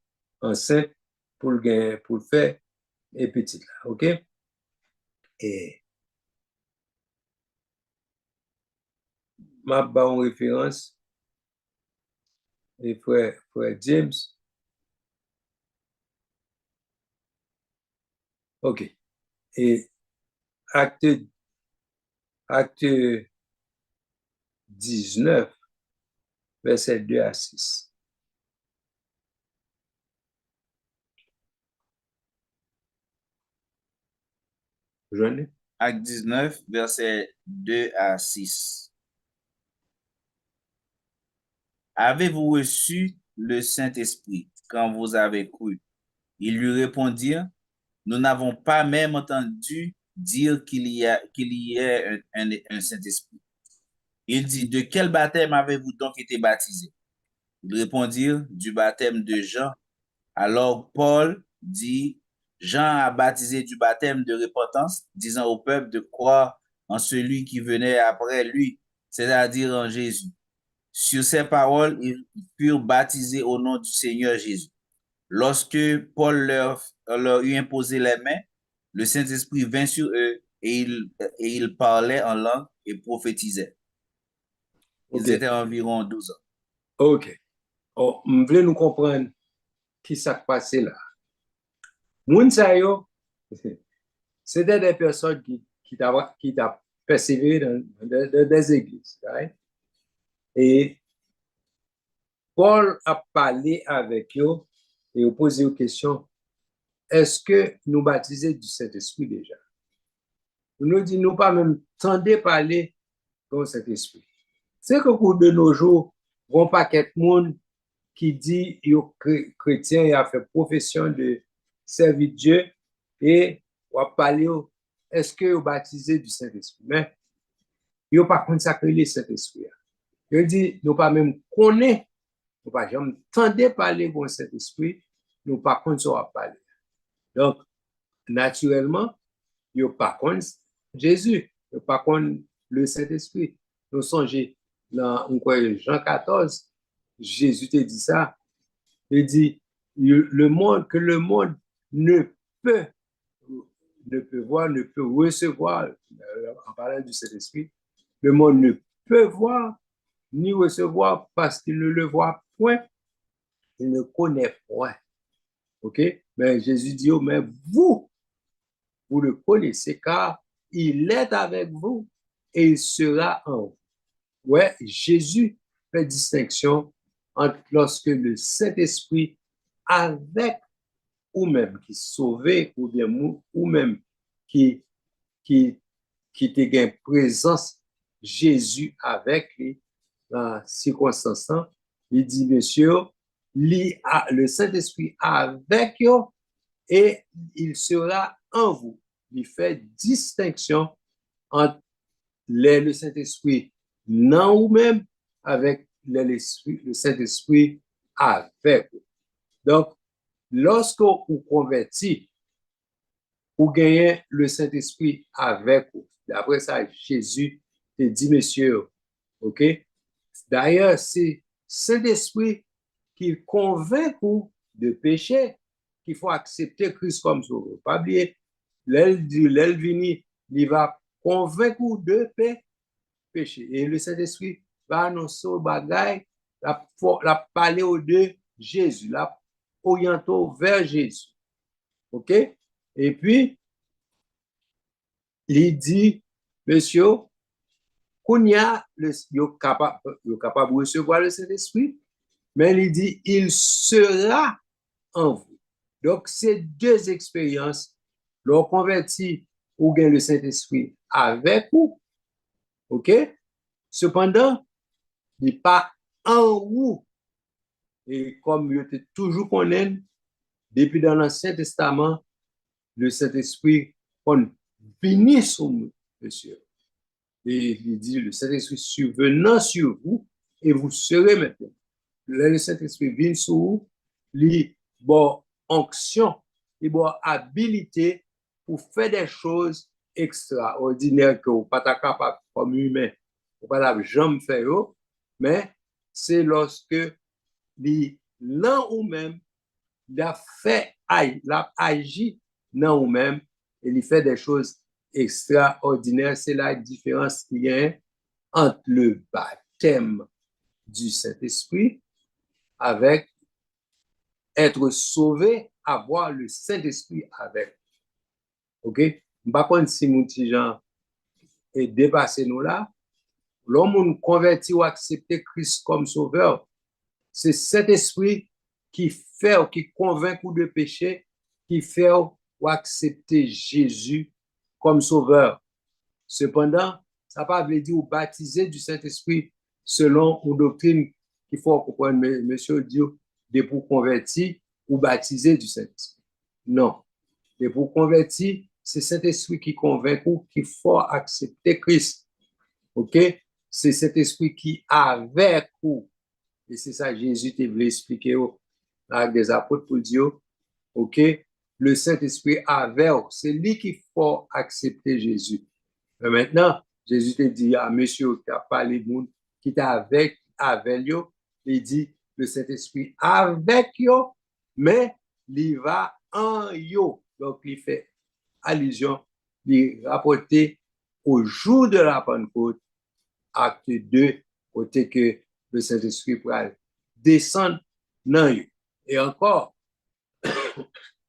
enceinte pour le faire et petit là, OK? Et ma bonne référence et frère James. OK. Et acte 19, verset 2 à 6. Journée? Acte 19, verset 2 à 6. Avez-vous reçu le Saint-Esprit quand vous avez cru? Ils lui répondirent, nous n'avons pas même entendu dire qu'il y ait un Saint-Esprit. Il dit, de quel baptême avez-vous donc été baptisés? Ils répondirent, du baptême de Jean. Alors Paul dit, Jean a baptisé du baptême de repentance, disant au peuple de croire en celui qui venait après lui, c'est-à-dire en Jésus. Sur ces paroles, ils furent baptisés au nom du Seigneur Jésus. Lorsque Paul leur eut imposé les mains, le Saint-Esprit vint sur eux et ils parlaient en langue et prophétisaient. Ils OK. étaient environ 12 ans. OK. Oh, je voulais nous comprendre qui s'est passé là. Moun sa yo, c'était des personnes qui t'a persévéré dans des églises. Right? Et Paul a parlé avec eux et a posé une question. Est-ce que nous baptisons du Saint-Esprit déjà? Nous dit, nous pas même tendez parler dans cet esprit. C'est qu'au cours de nos jours, on paquet de monde qui dit yo chrétien et a fait profession de servir Dieu et on a parlé est-ce que vous baptisez du Saint-Esprit? Mais yo pas consacré le Saint-Esprit. Je dis nous pas même connaît, nous pas jamais tendez parler dans cet esprit, nous pas connaît ça parler. Donc naturellement, yo pas connaît Jésus. Par contre, le Saint-Esprit, nous songez dans Jean 14, Jésus te dit ça, il dit le monde que le monde ne peut voir, ne peut recevoir, en parlant du Saint-Esprit, le monde ne peut voir ni recevoir parce qu'il ne le voit point, il ne connaît point. OK? Mais Jésus dit, oh, mais vous le connaissez car il est avec vous et il sera en vous. Ouais, Jésus fait distinction entre lorsque le Saint-Esprit avec ou même qui sauvé ou bien ou même qui te gagne présence Jésus avec lui dans circonstance, il dit monsieur, le Saint-Esprit avec vous et il sera en vous. Il fait distinction entre le Saint-Esprit non ou même avec le Saint-Esprit avec vous. Donc, lorsque vous convertissez, vous gagnez le Saint-Esprit avec vous. D'après ça, Jésus te dit, monsieur, OK? D'ailleurs, c'est Saint-Esprit qui convainc vous de péché, qu'il faut accepter Christ comme sauveur. Pas oublier, l'Elvini, il va convaincre vous de péché. Et le Saint-Esprit va annoncer au bagaille, la parler au de Jésus, la orienter vers Jésus. OK? Et puis, il dit, monsieur, qu'on y a, il est capable de recevoir le Saint-Esprit, mais il dit, il sera en vous. Donc, ces deux expériences, l'on convertit ou gagne le Saint-Esprit avec vous, OK? Cependant, il n'est pas en vous. Et comme il était toujours connaît, depuis dans l'Ancien Testament, le Saint-Esprit vient sur nous, monsieur. Et il dit, le Saint-Esprit survenant sur vous, et vous serez maintenant. Le Saint-Esprit vient sur vous, il bon onction, il bon habilité pour faire des choses extraordinaires que vous n'êtes pas capable comme humain, vous n'êtes pas jamais faire, mais c'est lorsque l'un ou même il a fait, il a agi dans vous-même et il fait des choses extraordinaires. C'est la différence qu'il y a entre le baptême du Saint-Esprit avec être sauvé, avoir le Saint-Esprit avec. OK? Par contre, si mon petit Jean est dépassé nous là, l'homme converti ou accepter Christ comme sauveur, c'est cet esprit qui fait ou qui convainc ou de péché, qui fait ou accepter Jésus comme sauveur. Cependant, ça ne pas veut dire ou baptiser du Saint-Esprit selon une doctrine qu'il faut comprendre, monsieur Dieu, de pour convertir ou baptiser du Saint-Esprit. Non. De pour convertir, c'est Saint-Esprit qui convainc ou qu'il faut accepter Christ. OK? C'est cet esprit qui avec vous. Et c'est ça Jésus te voulait expliquer avec des apôtres pour dire, OK, le Saint-Esprit avec vous. C'est lui qu'il faut accepter Jésus. Mais maintenant, Jésus te dit à monsieur qui a parlé de monde, qui est avec lui, il dit, le Saint-Esprit avec vous, mais il va en vous. Donc, il fait allusion, il rapporte au jour de la Pentecôte, acte 2, côté que le Saint-Esprit pourra descendre dans eux. Et encore,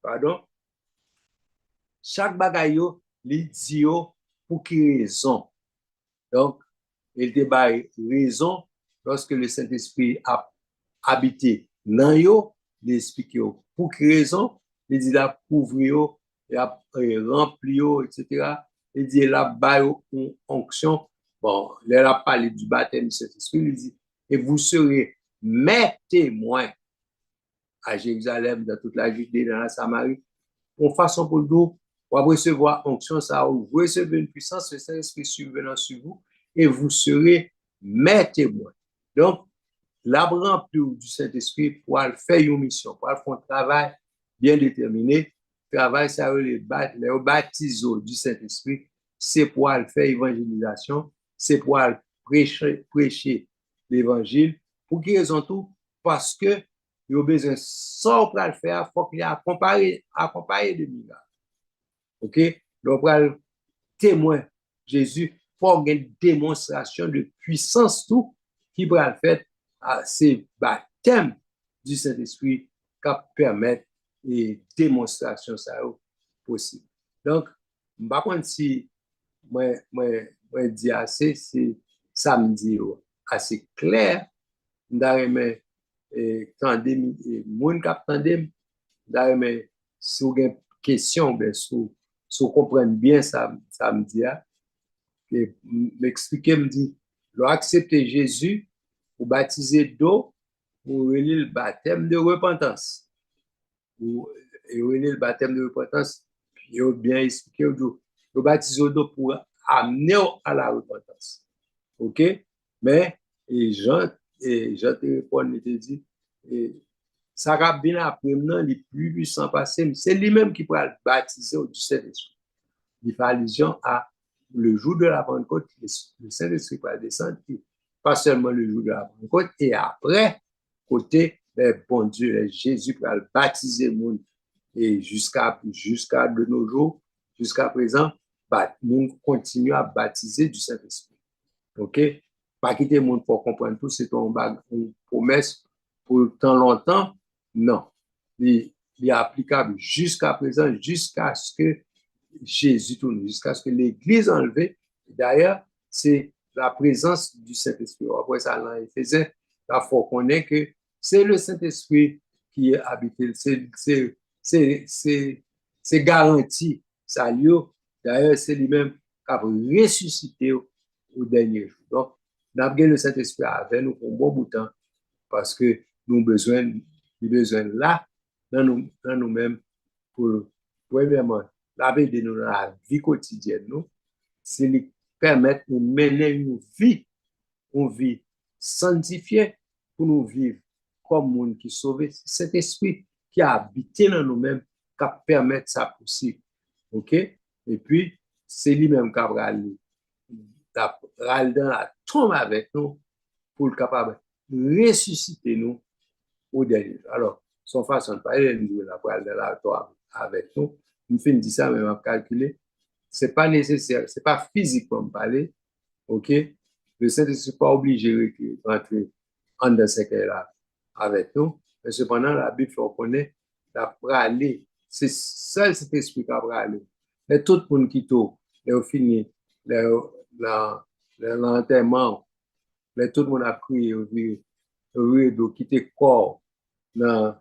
pardon, chaque bagaille, il dit pour quelle raison. Donc, il débat raison lorsque le Saint-Esprit a habité dans eux, il explique pour quelle raison, il dit la couvrir, il a rempli, etc. Il dit la baille une onction. Bon, il a parlé du baptême du Saint-Esprit, il dit, et vous serez mes témoins à Jérusalem, dans toute la Judée, dans la Samarie, en façon pour nous, pour recevoir onction, ça vous recevez une puissance, le Saint-Esprit survenant sur vous, et vous serez mes témoins. Donc, l'arbre rempli du Saint-Esprit pour faire une mission, pour faire un travail bien déterminé. Travail, ça le baptême du Saint-Esprit, c'est pour aller faire évangélisation, c'est pour aller prêcher l'évangile. Pour quelle raison tout? Parce que il a besoin sans pour le faire, il faut qu'il accompagné de miracles. OK? Donc, pour le témoin Jésus, pour une démonstration de puissance tout qui va le faire à ces baptêmes du Saint-Esprit qui permettent et démonstration ça possible. Donc, je ne sais pas si moi dis assez, c'est samedi assez clair. D'ailleurs, tandem, moun kap tandem, d'ailleurs, si vous avez une question, ben, si vous comprenez bien ça, ça me dit, m'expliquer, me dit, accepter Jésus, ou baptiser d'eau, ou relier le baptême de repentance. Ou relier le baptême de repentance, puis bien expliqué, le baptiser d'eau pour amener à la repentance. OK? Mais, Jean te répond, il te dit, ça va bien après, maintenant, les plus puissants passés, c'est lui-même qui pourra le baptiser au Saint-Esprit. Il fait allusion à le jour de la Pentecôte, le Saint-Esprit va descendre, pas seulement le jour de la Pentecôte, et après, côté, bon Dieu, Jésus va le baptiser le monde, et jusqu'à de nos jours, jusqu'à présent, nous continuons à baptiser du Saint-Esprit. OK? Pas quitter le monde pour comprendre tout, c'est une promesse pour tant longtemps. Non. Il est applicable jusqu'à présent, jusqu'à ce que Jésus tourne, jusqu'à ce que l'Église enlevée. D'ailleurs, c'est la présence du Saint-Esprit. Après ça, dans Éphésiens, il faut connaître que c'est le Saint-Esprit qui est habité. C'est garanti. Ça lui, d'ailleurs, c'est lui-même qui a ressuscité au dernier jour. Donc, nous avons le Saint-Esprit avec nous pour un bon bout de temps parce que nous avons besoin là, dans nous-mêmes, pour, premièrement, laver de nous dans la vie quotidienne, nous, c'est lui permettre de nous mener une vie sanctifiée pour nous vivre comme monde qui sauve. Cet esprit qui a habité dans nous-mêmes, qui permet ça possible. OK? Et puis, c'est lui-même qui a râlé dans la tombe avec nous pour le capable de ressusciter nous au dernier. Alors, son façon de parler, nous la parole de la tombe avec nous. Nous finissons dit ça, mais on calculer. C'est pas nécessaire, c'est pas physique comme parler. OK? Le Saint-Esprit n'est pas obligé de rentrer en dans ce cas-là avec nous. Mais cependant, la Bible fait reconnaître la parler. C'est seul cet esprit qui a parlé. Mais tout le monde qui tourne, au fini, l'enterrement, tout le monde a crié, au quitter corps dans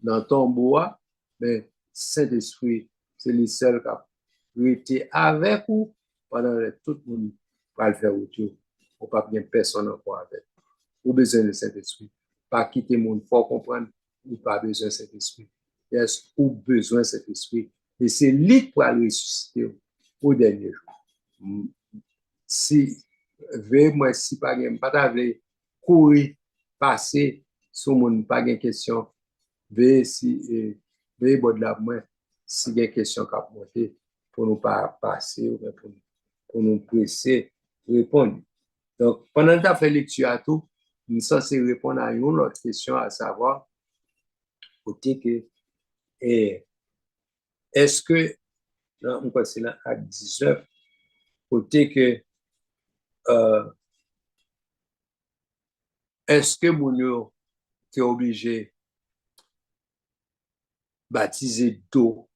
le tombeau, mais Saint-Esprit, c'est le seul qui a été avec vous pendant que tout le monde va le faire autour. On ne peut pas bien personne encore avec. Ou besoin de Saint-Esprit. Pas quitter le monde, il faut comprendre, ou pas besoin de Saint-Esprit. Yes, ou besoin de Saint-Esprit. Et c'est lui qui va le ressusciter au dernier jour. Si, moi, si pas courir, passer, sur mon pas de question, si, bon de la moi, si il y a une question qui a monté, pour nous pas passer, ou pour nous presser, répondre. Donc, pendant que tu as fait lecture à tout, nous sommes censés répondre à une autre question, à savoir, côté que, est-ce que, on passe là à 19, côté que, est-ce que mon est obligé de baptiser d'eau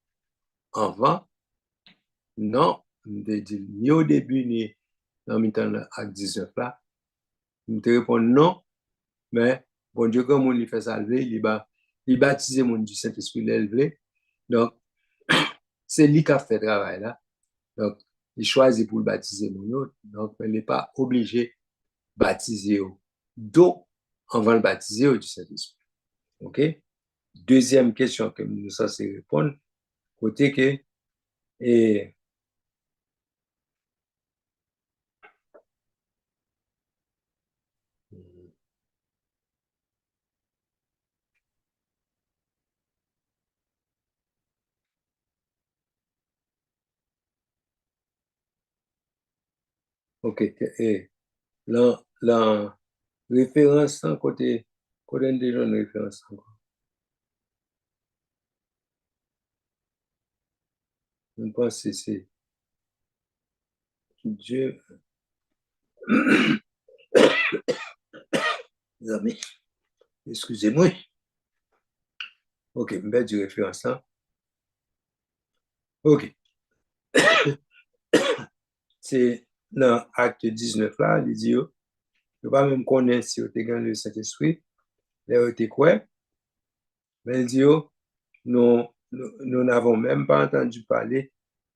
avant? Non, ni au début, ni dans le temps à 19 là. Nous te répondons non, mais bon Dieu, comme on fait salver, il baptise mon du Saint-Esprit l'élevé. Donc, c'est lui qui a fait le travail là. Donc, il choisit pour le baptiser mon autre. Donc, il n'est pas obligé de baptiser d'eau avant de baptiser du Saint-Esprit. OK? Deuxième question que nous sommes censés répondre, côté que, et, OK. Et la référence, côté déjà une référence. Je pense que c'est Dieu. Les amis, excusez-moi. OK, je vais dire référence là. OK. C'est dans acte 19 là, il dit, je ne pas même connaître si vous avez le Saint-Esprit, là, vous avez quoi, mais il dit, nous n'avons même pas entendu parler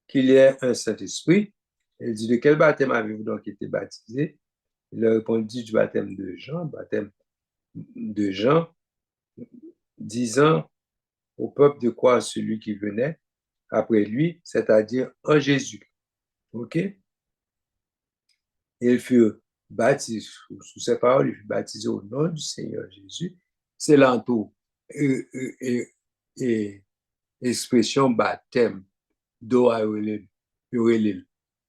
qu'il y ait un Saint-Esprit. Il dit, de quel baptême avez-vous donc été baptisé? Il a répondu du baptême de Jean, disant au peuple de croire celui qui venait après lui, c'est-à-dire en Jésus. OK? Et il fut baptisé, sous ces paroles, il fut baptisé au nom du Seigneur Jésus. C'est l'entour et expression baptême d'eau à il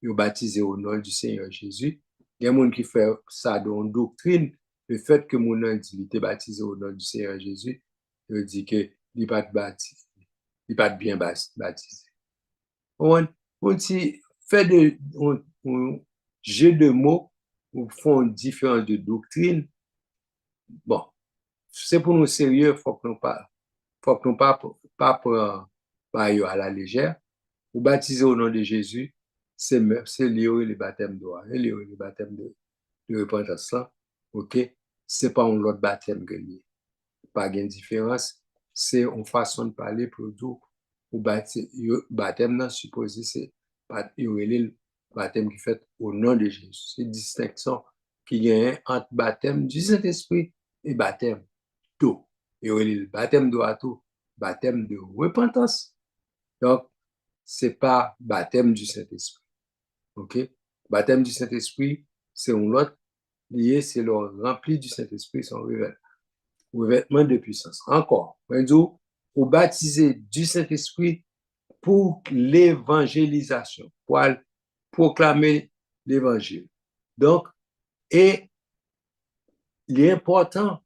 baptisé au nom du Seigneur Jésus. Il y a des gens qui font ça dans la doctrine, le fait que mon nom dit était baptisé au nom du Seigneur Jésus, il dit que il n'est pas baptisé, il n'est pas bien baptisé. On fait un jeu de mots ou font différence de doctrine. Bon, c'est pour nous sérieux, faut que nous pas prendre à la légère. Ou baptiser au nom de Jésus, c'est le baptême d'eau, le baptême de repentance. OK? C'est pas un autre baptême que lui. Pas de différence. C'est une façon de parler pour nous. Ou baptême, supposé, c'est le baptême qui fait au nom de Jésus. C'est une distinction qu'il y a entre baptême du Saint-Esprit et baptême d'eau. Et le baptême d'eau à tout, baptême de repentance. Donc, c'est pas baptême du Saint-Esprit. OK? Baptême du Saint-Esprit, c'est un autre lié, c'est le rempli du Saint-Esprit, son revêtement de puissance. Encore, ou baptisé du Saint-Esprit pour l'évangélisation, pour proclamer l'évangile. Donc, et il est important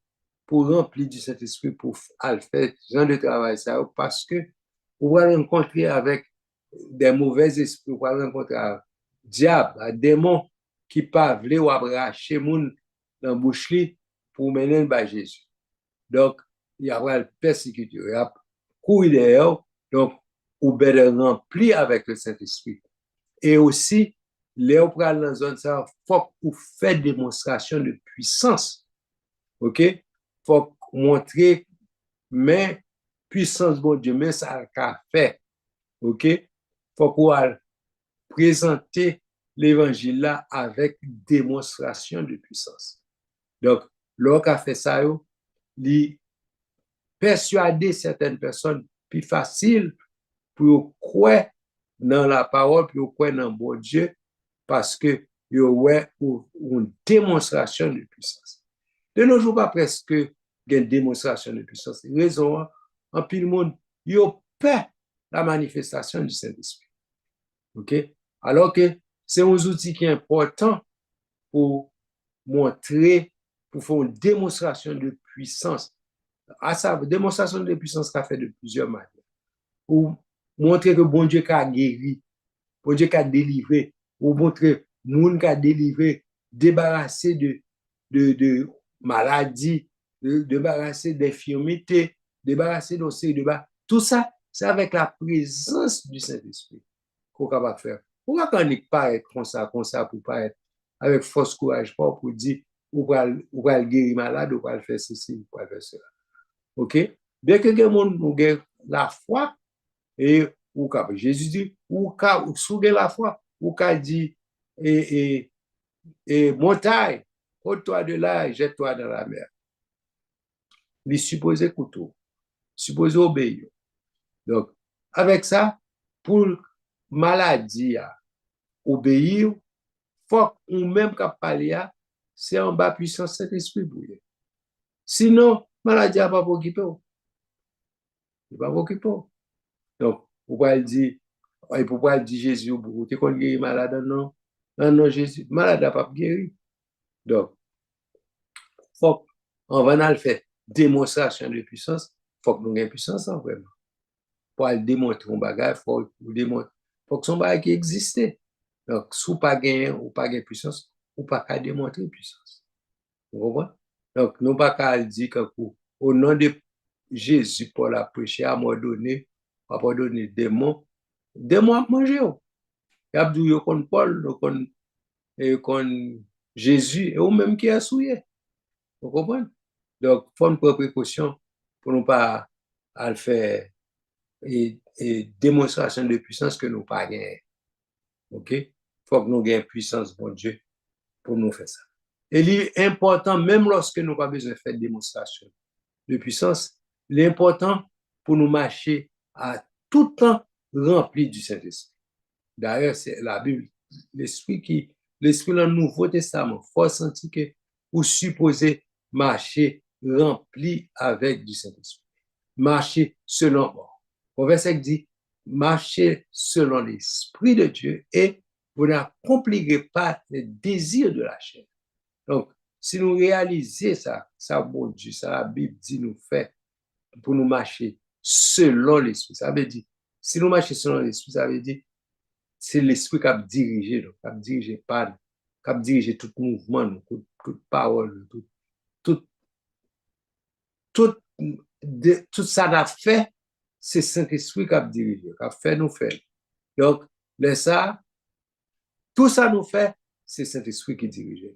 pour remplir du Saint-Esprit, pour faire ce genre de travail, ça, parce que on va rencontrer avec des mauvais esprits, on va rencontrer un diable, un démon qui parle ou arracher moun dans la bouche pour mener à Jésus. Donc, il y aura le persécution, il y a courir derrière, donc, ou bien rempli avec le Saint-Esprit. Et aussi, les dans la zone, ça, faut qu'on fait démonstration de puissance. OK? Faut montrer, mais puissance, bon Dieu, mais ça a fait. OK? Faut qu'on présenter l'évangile là avec démonstration de puissance. Donc, lorsqu'on a fait ça, il persuader certaines personnes plus facile pour croire dans la parole, pour croire dans bon Dieu, parce que il y a une démonstration de puissance. De nos jours, pas presque une démonstration de puissance. Raison, en pile monde, il y a peur la manifestation du Saint-Esprit. OK? Alors que c'est un outil qui est important pour montrer, pour faire une démonstration de puissance. À sa démonstration de puissance qu'a fait de plusieurs manières. Pour montrer que bon Dieu a guéri, bon Dieu a délivré, pour montrer monde qui a délivré, débarrassé de maladies, débarrassé d'infirmités, débarrassé d'ossé de bas. Tout ça, c'est avec la présence du Saint-Esprit qu'on va faire. Pourquoi qu'on n'est pas être comme ça, pour pas être avec force courage, pas pour dire, ou va guérir malade, ou va faire ceci, ou va faire cela. OK? Bien que les gens ont la foi, et ou Jésus dit, ou sous la foi, ou dit, et montagne, ôte-toi de là, jette-toi dans la mer. Il supposé couteau, supposé obéir. Donc, avec ça, pour maladie, obéir, faut ou même qu'à parler, c'est en bas puissance Saint-Esprit pour lui. Sinon, maladie n'a pas occupé. Il va pas occupé. Donc, pourquoi il dit Jésus, tu es malade, non? Dans le nom de Jésus, malade n'a pas guéri. Donc, faut on va faire démonstration de puissance, faut que nous ayons puissance en vraiment. Pour aller démontrer un bagage, faut que son bagage qui existe. Donc, si vous pas gagné ou pas gagné puissance, ou pas qu'à démontrer puissance. Vous comprenez? Donc, nous pas qu'à dire que au nom de Jésus, pour la prêcher, à m'a donné, à donner des mots à manger. Il y a dit qu'on Paul, qu'on Jésus, et ou même qui a souillé. Vous comprenez? Donc, il faut une précaution pour ne pas à le faire et démonstration de puissance que nous pas gagné. OK? Il faut que nous ayons puissance, bon Dieu, pour nous faire ça. Et il est important, même lorsque nous n'avons pas besoin de faire démonstration de puissance, l'important pour nous marcher à tout temps rempli du Saint-Esprit. D'ailleurs, c'est la Bible, l'Esprit dans le Nouveau Testament, il faut sentir que vous supposez marcher rempli avec du Saint-Esprit. Marcher selon moi. Au verset dit, marchez selon l'Esprit de Dieu et vous n'accomplirez pas les désirs de la chair. Donc, si nous réalisons ça, bon Dieu, ça, la Bible dit nous fait pour nous marcher selon l'Esprit. Ça veut dire, si nous marchons selon l'Esprit, ça veut dire, c'est l'Esprit qui a dirigé, qui a dirigé pas, qui a dirigé tout mouvement, toute parole, tout ça n'a fait, c'est Saint-Esprit qui a dirigé, qui a fait nous faire. Donc, tout ça nous fait, c'est Saint-Esprit qui dirige.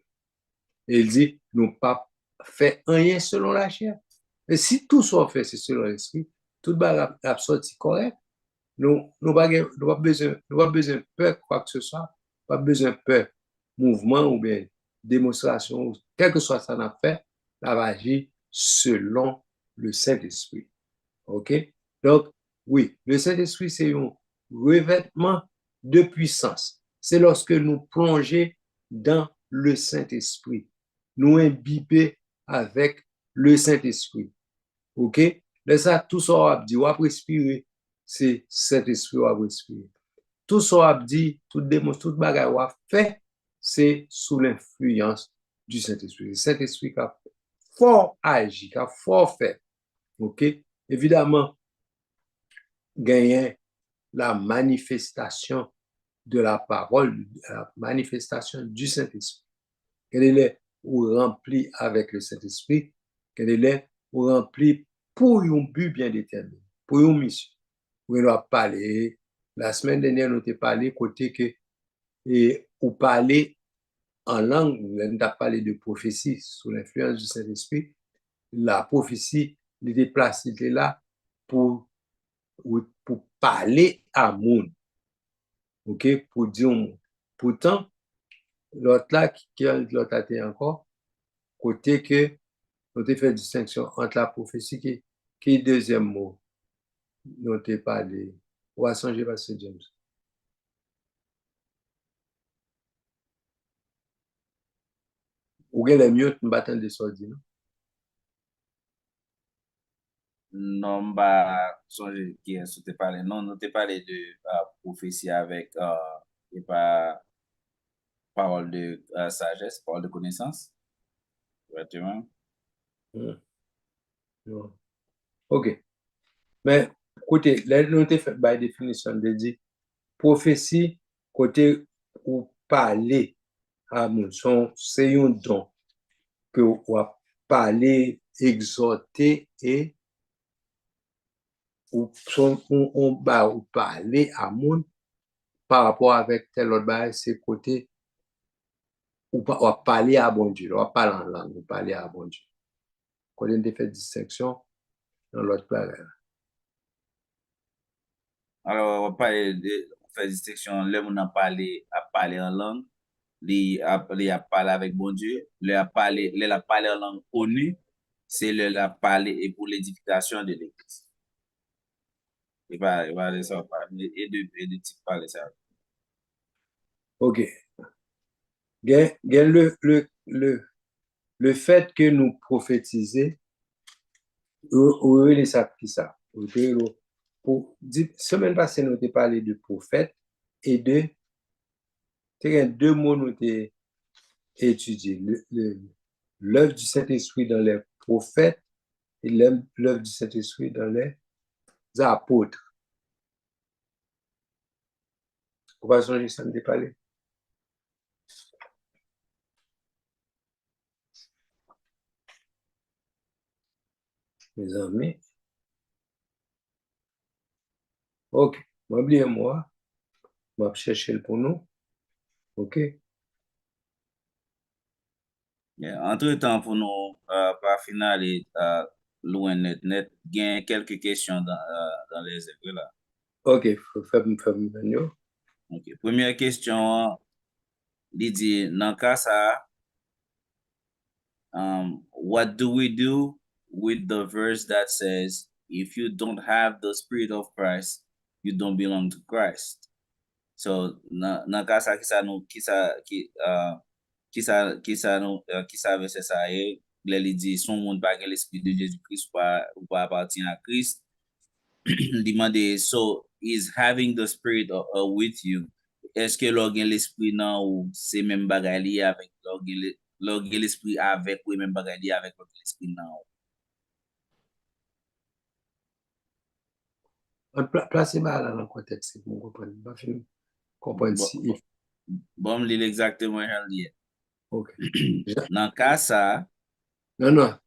Et il dit, nous pas fait rien selon la chair. Et si tout soit fait, c'est selon l'Esprit, tout va sortir correct. Nous n'avons pas besoin de peur, quoi que ce soit, pas besoin de peur, mouvement ou bien démonstration, quel que soit ça n'a fait, ça va agir selon le Saint-Esprit. OK? Donc, oui, le Saint-Esprit, c'est un revêtement de puissance. C'est lorsque nous plongeons dans le Saint-Esprit. Nous imbiber avec le Saint-Esprit. OK? Là, ça, tout ça, on a dit, on va respirer. C'est Saint-Esprit, on va respirer. Tout ça, on a dit, tout bagage, on a fait, c'est sous l'influence du Saint-Esprit. Le Saint-Esprit qui a fort agi, qui a fort fait. OK? Évidemment, gagner la manifestation de la parole, la manifestation du Saint-Esprit. Qu'elle est ou rempli avec le Saint-Esprit, qu'elle est ou rempli pour un but bien déterminé, pour une mission. Vous nous parlé, la semaine dernière, nous avons parlé côté que, et ou parler en langue, nous avons parlé de prophétie sous l'influence du Saint-Esprit. La prophétie, il était placé, il était là pour parler à monde. OK? Pour dire au monde. Pourtant, l'autre là, l'autre a été encore, côté que nous avons fait distinction entre la prophétie qui est le deuxième mot. Nous avons parlé. Ou à songer, Pasteur James. Ou est mieux nous battons des sordi, non? Non, bah, songer qui est te parlé. Non, nous te parlé de prophétie avec et pas parole de sagesse, parole de connaissance. Exactement. Non. OK. Mais, écoutez, là, nous avons fait by définition de dire prophétie, côté ou parler à mon son, c'est un don que ou parler, exhorter et ou parler à mon par rapport avec tel autre bail, c'est côté ou parler à bon Dieu, ou parler en langue, ou parler à bon Dieu. Quand on fait distinction dans l'autre bail. Alors, on fait distinction, là, on a parlé en langue, il a parlé avec bon Dieu, il a parlé en langue connue, c'est le a parlé et pour l'édification de l'Église. Il va aller ça, et de type parler ça. OK. Le fait que nous prophétiser, ou les ça qui ça. Semaine passée, nous avons parlé de prophète et de Il y a deux mots nous avons étudiés. L'œuvre du Saint-Esprit dans les prophètes et l'œuvre du Saint-Esprit dans les apôtres. Vous pouvez changer ça de parler? Mes amis. Ok. M'oubliez-moi. Je vais chercher pour nous. Ok. Entre-temps, pour nous, pas finaler, loin net, il y a quelques questions dans les œuvres là. Ok, fais-moi venir. Ok. Première question, il dit, dans le cas ça, what do we do with the verse that says, if you don't have the Spirit of Christ, you don't belong to Christ? So, dans le cas ça, qui sa verset ça est, il dit, son monde pas l'esprit de Jésus-Christ ou pas appartient à Christ. Demande, so, is having the Spirit with you, est-ce que l'esprit nan ou c'est même bagay li avec l'esprit avec ou même bagay li avec l'esprit nan ou? Placez-moi là dans le contexte pour comprendre si. Bon, l'il exactement lié. Ok. Dans le cas ça. Non.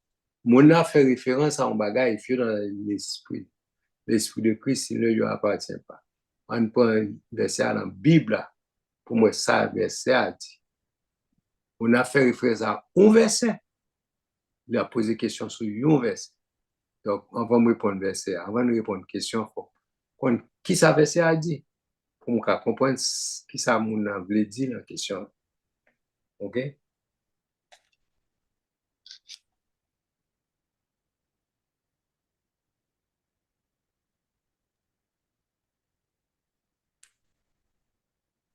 Mon a fait référence à un bagage qui est dans l'esprit. L'esprit de Christ, il ne lui appartient pas. On prend un verset dans la Bible, pour moi, ça, verset a dit. On a fait référence à un verset. Il a posé question sur un verset. Donc, on va me répondre verset. Avant de répondre question, qui ça verset a dit? Pour me comprendre qui ça mon a voulu dire dans la question. OK?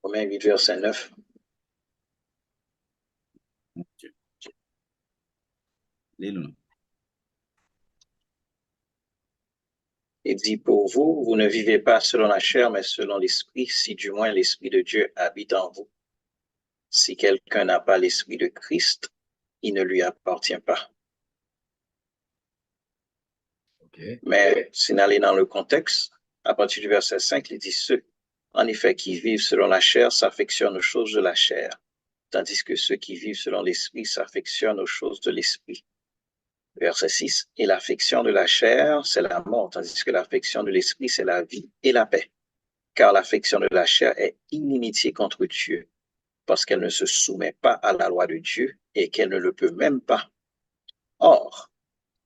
Romains 8, verset 9. Il dit, pour vous, vous ne vivez pas selon la chair, mais selon l'esprit, si du moins l'esprit de Dieu habite en vous. Si quelqu'un n'a pas l'esprit de Christ, il ne lui appartient pas. Okay. Mais si on allait dans le contexte, à partir du verset 5, il dit, ceux, en effet, qui vivent selon la chair s'affectionnent aux choses de la chair, tandis que ceux qui vivent selon l'esprit s'affectionnent aux choses de l'esprit. Verset 6, et l'affection de la chair, c'est la mort, tandis que l'affection de l'esprit, c'est la vie et la paix. Car l'affection de la chair est inimitié contre Dieu, parce qu'elle ne se soumet pas à la loi de Dieu et qu'elle ne le peut même pas. Or,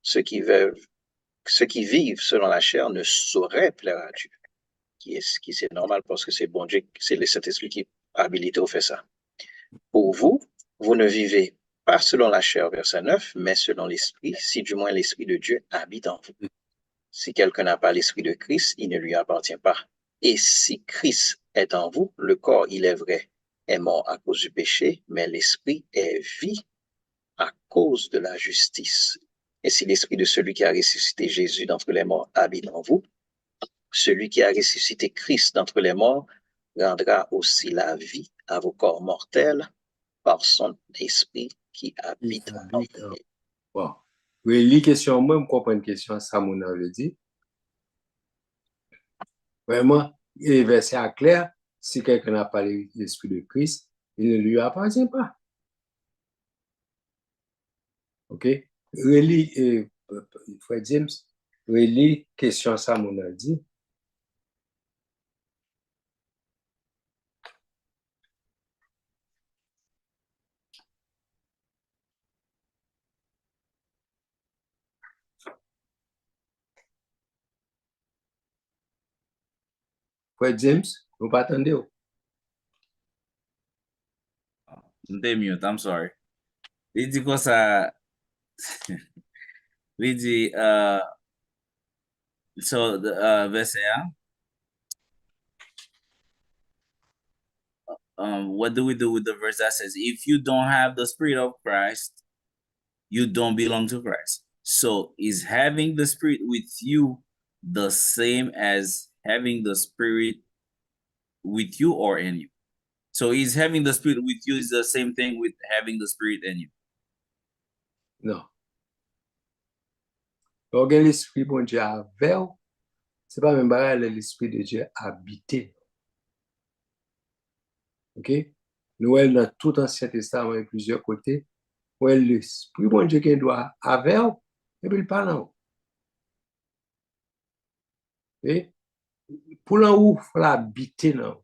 ceux qui vivent selon la chair ne sauraient plaire à Dieu, qui c'est normal parce que c'est bon Dieu, c'est le Saint-Esprit qui a habilité au fait ça. Pour vous, vous ne vivez pas selon la chair, verset 9, mais selon l'esprit, si du moins l'esprit de Dieu habite en vous. Si quelqu'un n'a pas l'esprit de Christ, il ne lui appartient pas. Et si Christ est en vous, le corps, il est vrai, est mort à cause du péché, mais l'esprit est vie à cause de la justice. Et si l'esprit de celui qui a ressuscité Jésus d'entre les morts habite en vous, celui qui a ressuscité Christ d'entre les morts rendra aussi la vie à vos corps mortels par son esprit qui habite en vous. Bon. Oui, les questions, moi, je comprends une question, ça, mon avait dit. Vraiment, le verset est clair, si quelqu'un n'a pas l'esprit de Christ, il ne lui appartient pas. OK? Relis, Frère James, relis question, ça, mon a dit. Frère James, vous pas attendez? T'es mute, I'm sorry. Il dit quoi ça? Il dit, so, verset 1, what do we do with the verse that says, if you don't have the Spirit of Christ, you don't belong to Christ? So, is having the Spirit with you the same as having the Spirit with you or in you? So is having the Spirit with you is the same thing with having the Spirit in you? Non. Donc, l'esprit bon Dieu avec, c'est pas même pareil, l'esprit de Dieu habité. OK? Nous, dans tout Ancien Testament, et plusieurs côtés, où l'esprit bon Dieu qui doit avec, et puis il parle en haut. Et pour l'en haut, il faut l'habiter là.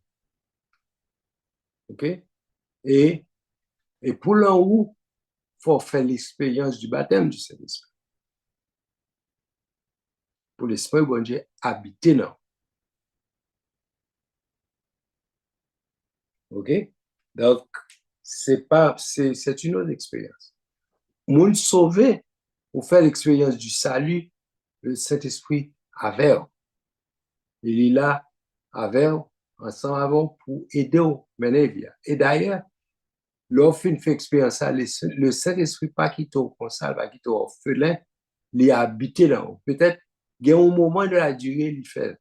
OK? Et pour l'en haut, il faut faire l'expérience du baptême du Saint-Esprit. Pour l'esprit bon Dieu habiter là. OK? Donc, c'est une autre expérience. Moun sauvé, pour faire l'expérience du salut, le Saint-Esprit avec. Il est là avec, ensemble avant, pour aider au mener. Et d'ailleurs, lorsqu'on fait expérience, le Saint-Esprit pas quitte au consal, pas quitte au orphelin, il est habité là-haut. Peut-être, il y a un moment de la durée, il fait.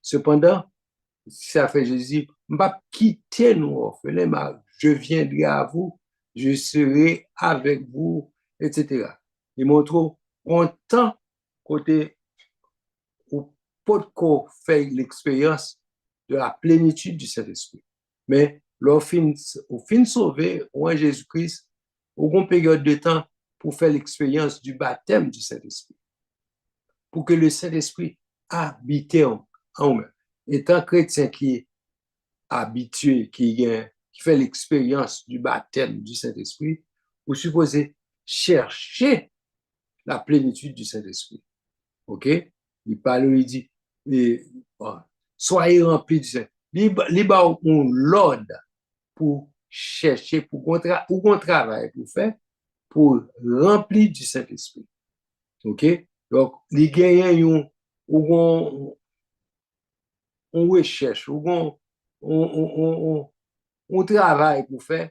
Cependant, ça fait Jésus, je ne vais pas quitter nous orphelins, mais je viendrai à vous, je serai avec vous, etc. Il montre content côté où peut faire l'expérience de la plénitude du Saint-Esprit. Mais au fin sauvé, ou en Jésus-Christ, au une période de temps pour faire l'expérience du baptême du Saint-Esprit. Pour que le Saint-Esprit habite en nous. Étant chrétien qui est habitué, qui fait l'expérience du baptême du Saint-Esprit, vous supposez chercher la plénitude du Saint-Esprit. OK? Il parle, il dit, soyez remplis du Saint-Esprit. Il y a l'ordre pour chercher, pour qu'on travaille, pour faire, pour remplir du Saint-Esprit. OK? Donc, les gagnants, on recherche, on travaille pour faire.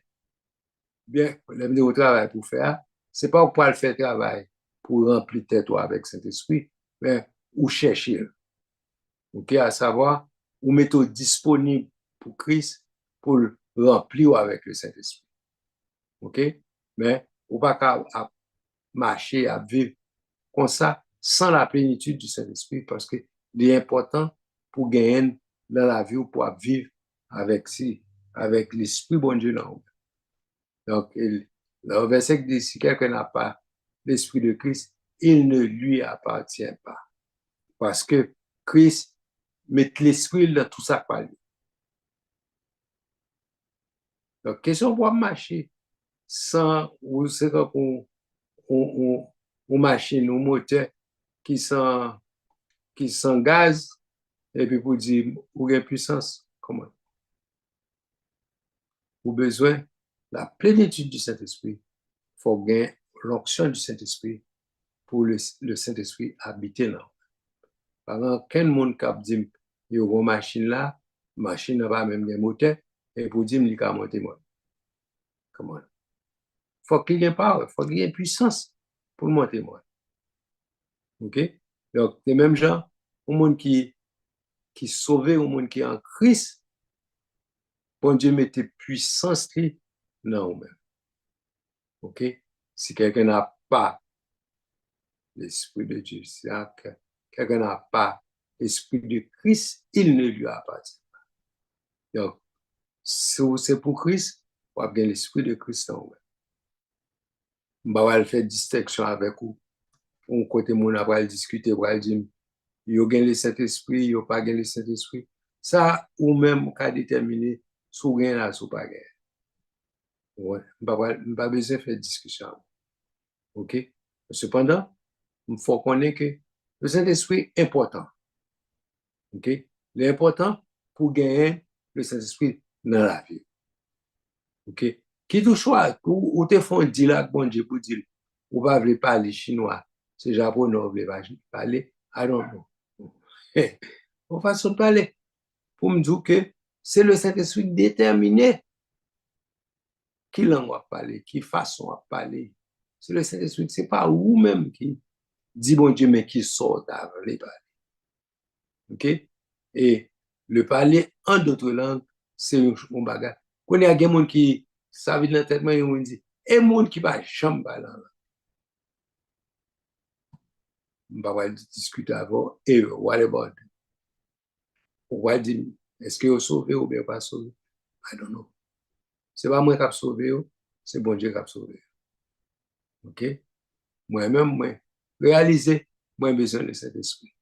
Bien, on travaille pour faire, c'est pas pour le faire travail pour remplir tête avec Saint-Esprit, mais ou chercher. OK, à savoir, ou mettre disponible pour Christ pour le remplir avec le Saint-Esprit. OK? Mais on pas qu'à marcher, à vivre comme ça, sans la plénitude du Saint-Esprit, parce que c'est important pour gagner dans la vie ou pour vivre avec l'Esprit bon Dieu là. Donc, le verset dit, si quelqu'un n'a pas l'Esprit de Christ, il ne lui appartient pas. Parce que Christ met l'Esprit dans tout ça par lui. Donc, question pour marcher sans, ou c'est comme une machine, un moteur qui sans gaz, et puis pour dire, ou une puissance, comment? Ou besoin la plénitude du Saint-Esprit. Il faut gagner l'onction du Saint-Esprit pour le Saint-Esprit habiter là. Par exemple, quel monde qui dit, il y a une machine là, machine n'a pas même un moteur, et pour dire, il y a monter moi. Comment? Il faut qu'il y ait une power, il faut qu'il y ait une puissance pour monter moi. OK? Donc, les mêmes gens, au monde qui sauvé, au monde qui est en Christ, bon Dieu mette puissance dans nous-mêmes. OK? Si quelqu'un n'a pas l'Esprit de Dieu, si quelqu'un n'a pas l'Esprit de Christ, il ne lui appartient pas. Donc, si c'est pour Christ, on va avoir l'Esprit de Christ en nous. On va faire distinction avec vous. On côté mon va discuter, on va dire, il y a le Saint-Esprit, il n'y a pas le Saint-Esprit. Ça, ou même, on va déterminer si vous avez là, si vous pas gagné. Ouais, on n'a pas besoin de faire discussion. OK? Cependant, il faut connaître que le Saint-Esprit est important. OK? L'important pour gagner le Saint-Esprit dans la vie. OK? Qui tout choix, ou te font dire là, bon Dieu, pour dire, ou pas veut parler chinois, c'est japonais, ou veut parler, I don't know. On façon de parler. Pour me dire que c'est le Saint-Esprit déterminé qui langue va parler, qui façon va parler. C'est le Saint-Esprit, c'est pas vous-même qui dit bon Dieu, mais qui sort d'avant les parler. OK? Et le parler en d'autres langues, c'est un bagage. Quand il y a des gens qui savent dans la tête, ils disent, et des gens qui ne va jamais parler. On va discuter avant, et what about? On va dire, est-ce que vous sauvé ou bien pas sauvé? I don't know. Ce n'est pas moi qui ai sauvé, c'est bon Dieu qui a sauvé. OK? Moi-même, moi, réaliser, moi, j'ai besoin de cet esprit.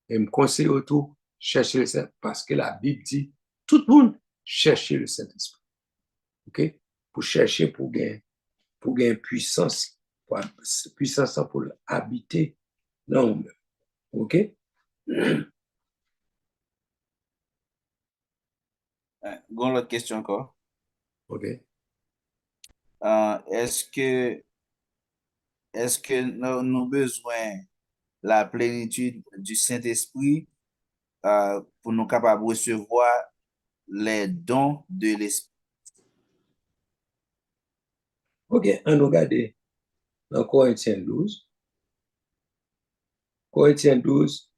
Et me conseille autour, chercher le Saint-Esprit, parce que la Bible dit, tout le monde cherche le Saint-Esprit. OK? Pour chercher, pour gagner puissance, puissance pour habiter dans nous. OK? Gon l'autre question encore. OK? Est-ce que nous avons besoin la plénitude du Saint-Esprit pour nous capables de recevoir les dons de l'Esprit? OK, on regarde dans Corinthiens 12. Corinthiens 12,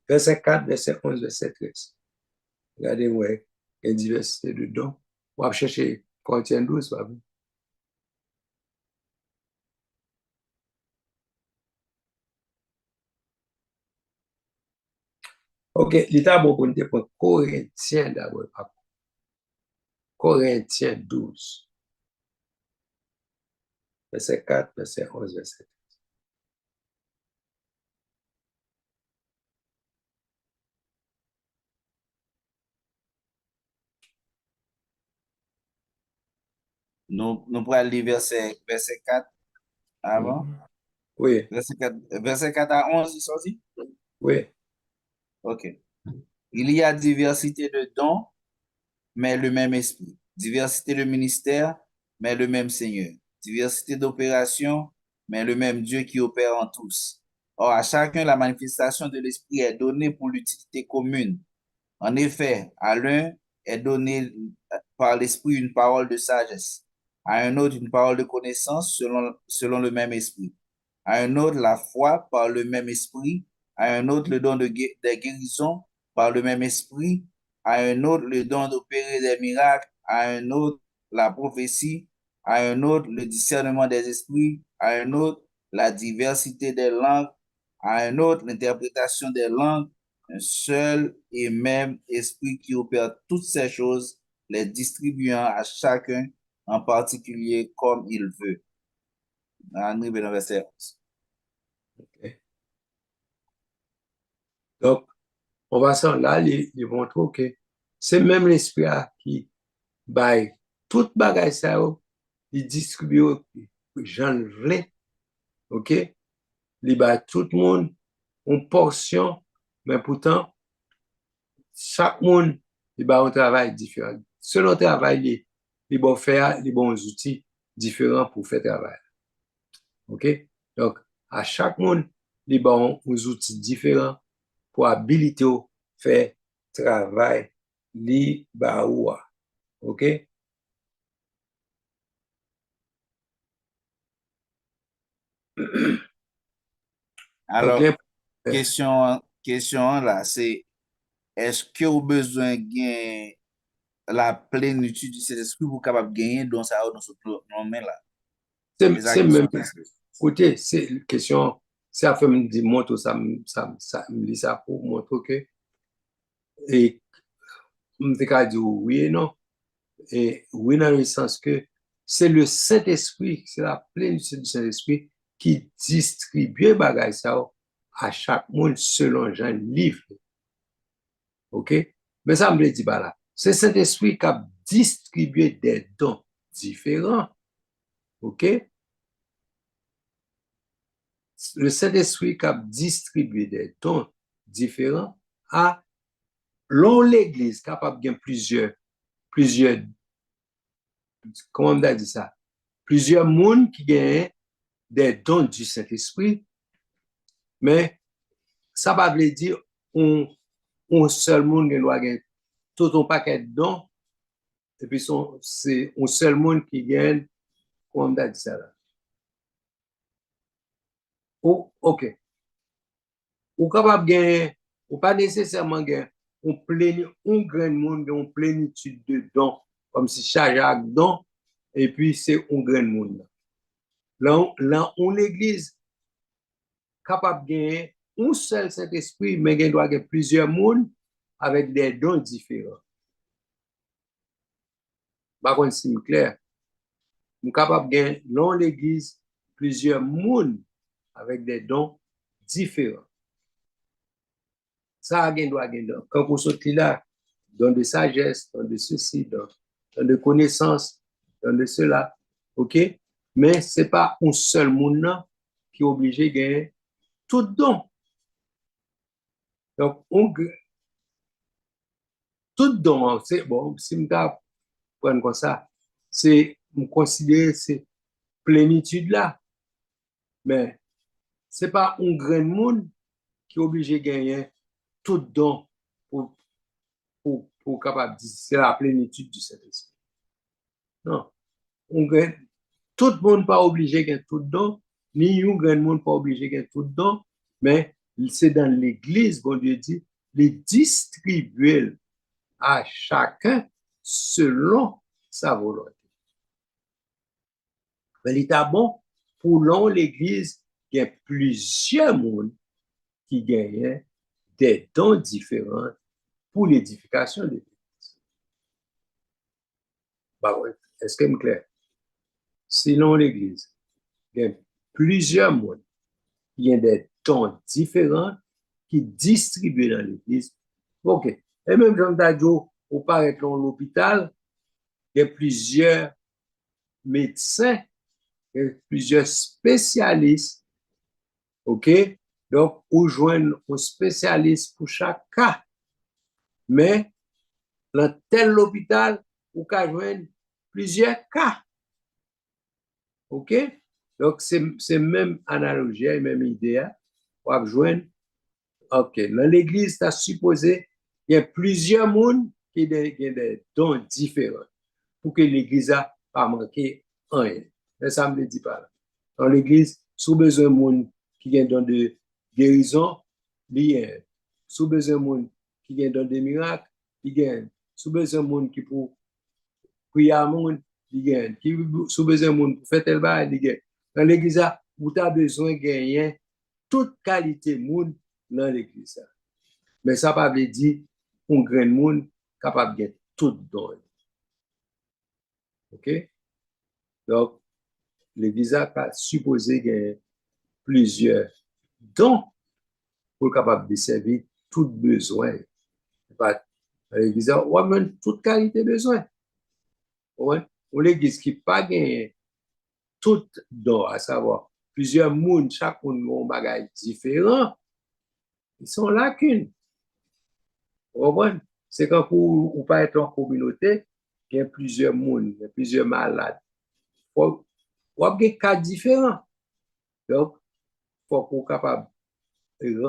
verset 4, verset 11, verset 13. Regardez, ouais, il y a une diversité de dons. On va chercher Corinthiens 12, pas vous? OK, l'état bon pour nous prendre Corinthiens d'abord. Corinthiens 12, verset 4, verset 11, verset 13. Nous pourrons lire verset 4 avant. Oui, Verset 4 à 11, il sorti? oui. OK. Il y a diversité de dons, mais le même esprit. Diversité de ministères, mais le même Seigneur. Diversité d'opérations, mais le même Dieu qui opère en tous. Or, à chacun, la manifestation de l'esprit est donnée pour l'utilité commune. En effet, à l'un est donnée par l'esprit une parole de sagesse, à un autre une parole de connaissance selon le même esprit, à un autre la foi par le même esprit, à un autre le don des guérisons par le même esprit, à un autre le don d'opérer des miracles, à un autre la prophétie, à un autre le discernement des esprits, à un autre la diversité des langues, à un autre l'interprétation des langues. Un seul et même esprit qui opère toutes ces choses, les distribuant à chacun en particulier comme il veut. Arrivé dans le verset 11. Okay. Donc, on va s'en là, ils vont trouver que c'est même l'esprit qui baille toute bagaille ça, il distribue j'en veux, OK? Il baille tout le monde une portion, mais pourtant, chaque monde, il baille un travail différent. Selon le travail, il va faire les bons outils différents pour faire travail. OK? Donc, à chaque monde, il baille des outils différents pour habiliter à faire travail li ba oua. OK? Donc, Alors, question là, c'est est-ce que vous avez besoin de la plénitude du Saint-Esprit pour capable de gagner dans ce moment là? C'est la c'est même, question. écoutez, c'est une question, ça fait me dire, montre ça, me dit ça pour montrer que, et, me dit oui et non, et oui dans le sens que c'est le Saint-Esprit, c'est la plénitude du Saint-Esprit qui distribue bagay ça à chaque monde selon Jean livre. OK? Mais ça me dit pas là. C'est Saint-Esprit qui a distribué des dons différents. OK? Le Saint-Esprit qui a distribué des dons différents à l'Église capable de plusieurs, comment on a dit ça? Plusieurs mondes qui gagnent des dons du Saint-Esprit, mais ça ne veut pas dire un seul monde qui doit gagner tout un paquet de dons, et puis c'est un seul monde qui gagne, comment on a dit ça là? OK. Ou capable gagner, ou pas nécessairement gagner on grand monde, une plénitude de dons, comme si chaque don, et puis c'est un grand monde. Là, on l'église capable de gagner un seul Saint-Esprit, mais il doit avoir plusieurs mondes avec des dons différents. Par contre, c'est clair. On est capable de gagner dans l'église plusieurs mondes avec des dons différents. Ça, il doit gagner. Quand on sortit là, don de sagesse, don de ceci, don de connaissance, don de cela. OK? Mais ce n'est pas un seul monde qui est obligé de gagner tout don. Donc, tout don, c'est bon, si je prends comme ça, c'est considérer cette plénitude-là. Mais ce n'est pas un grand monde qui est obligé de gagner tout don pour capable de dire c'est la plénitude du Saint-Esprit. Non. Tout le monde n'est pas obligé de gagner tout don, ni un grand monde n'est pas obligé de gagner tout don, mais c'est dans l'Église, bon Dieu dit, les distribuer à chacun selon sa volonté. Mais il est bon pour l'Église, il y a plusieurs mondes qui gagnent des dons différents pour l'édification de l'Église. Bah ouais, est-ce que c'est clair? Selon l'Église, il y a plusieurs mondes qui ont des dons différents qui distribuent dans l'Église. OK. Et même Jean Dadjo, au paraît dans l'hôpital, il y a plusieurs médecins, il y a plusieurs spécialistes. OK? Donc, on joint un spécialiste pour chaque cas. Mais, dans tel hôpital, on peut joindre plusieurs cas. OK? Donc, c'est même analogie, même idée. On va joindre. OK. Dans l'église, tu as supposé il y a plusieurs mondes qui ont des dons différents pour que l'église n'a pas manqué rien. Mais ça ne me le dit pas. Dans l'église, sous besoin de monde qui a un don de guérison, il y a. Sous besoin de monde qui a un don de miracle, il y a. Sous besoin de monde qui pour prier à monde, il y a. Sous besoin de monde pour faire tel bail, il y a. Dans l'église, vous avez besoin de gagner toute qualité de monde dans l'église. Mais ça ne veut pas dire un grand monde capable de gagner tout don. OK? Donc, l'église a supposé gagner plusieurs dons pour être capable de servir tout besoin. L'église a toute qualité de besoin. Ouais? Ou l'église qui n'a pas gagné tout don, à savoir plusieurs mondes, chaque monde a un bagage différent, ils sont lacunes. C'est quand vous pas être en communauté, il y a plusieurs mondes, il y a plusieurs malades. Il y a des cas différents. Donc, il faut qu'on soit capable de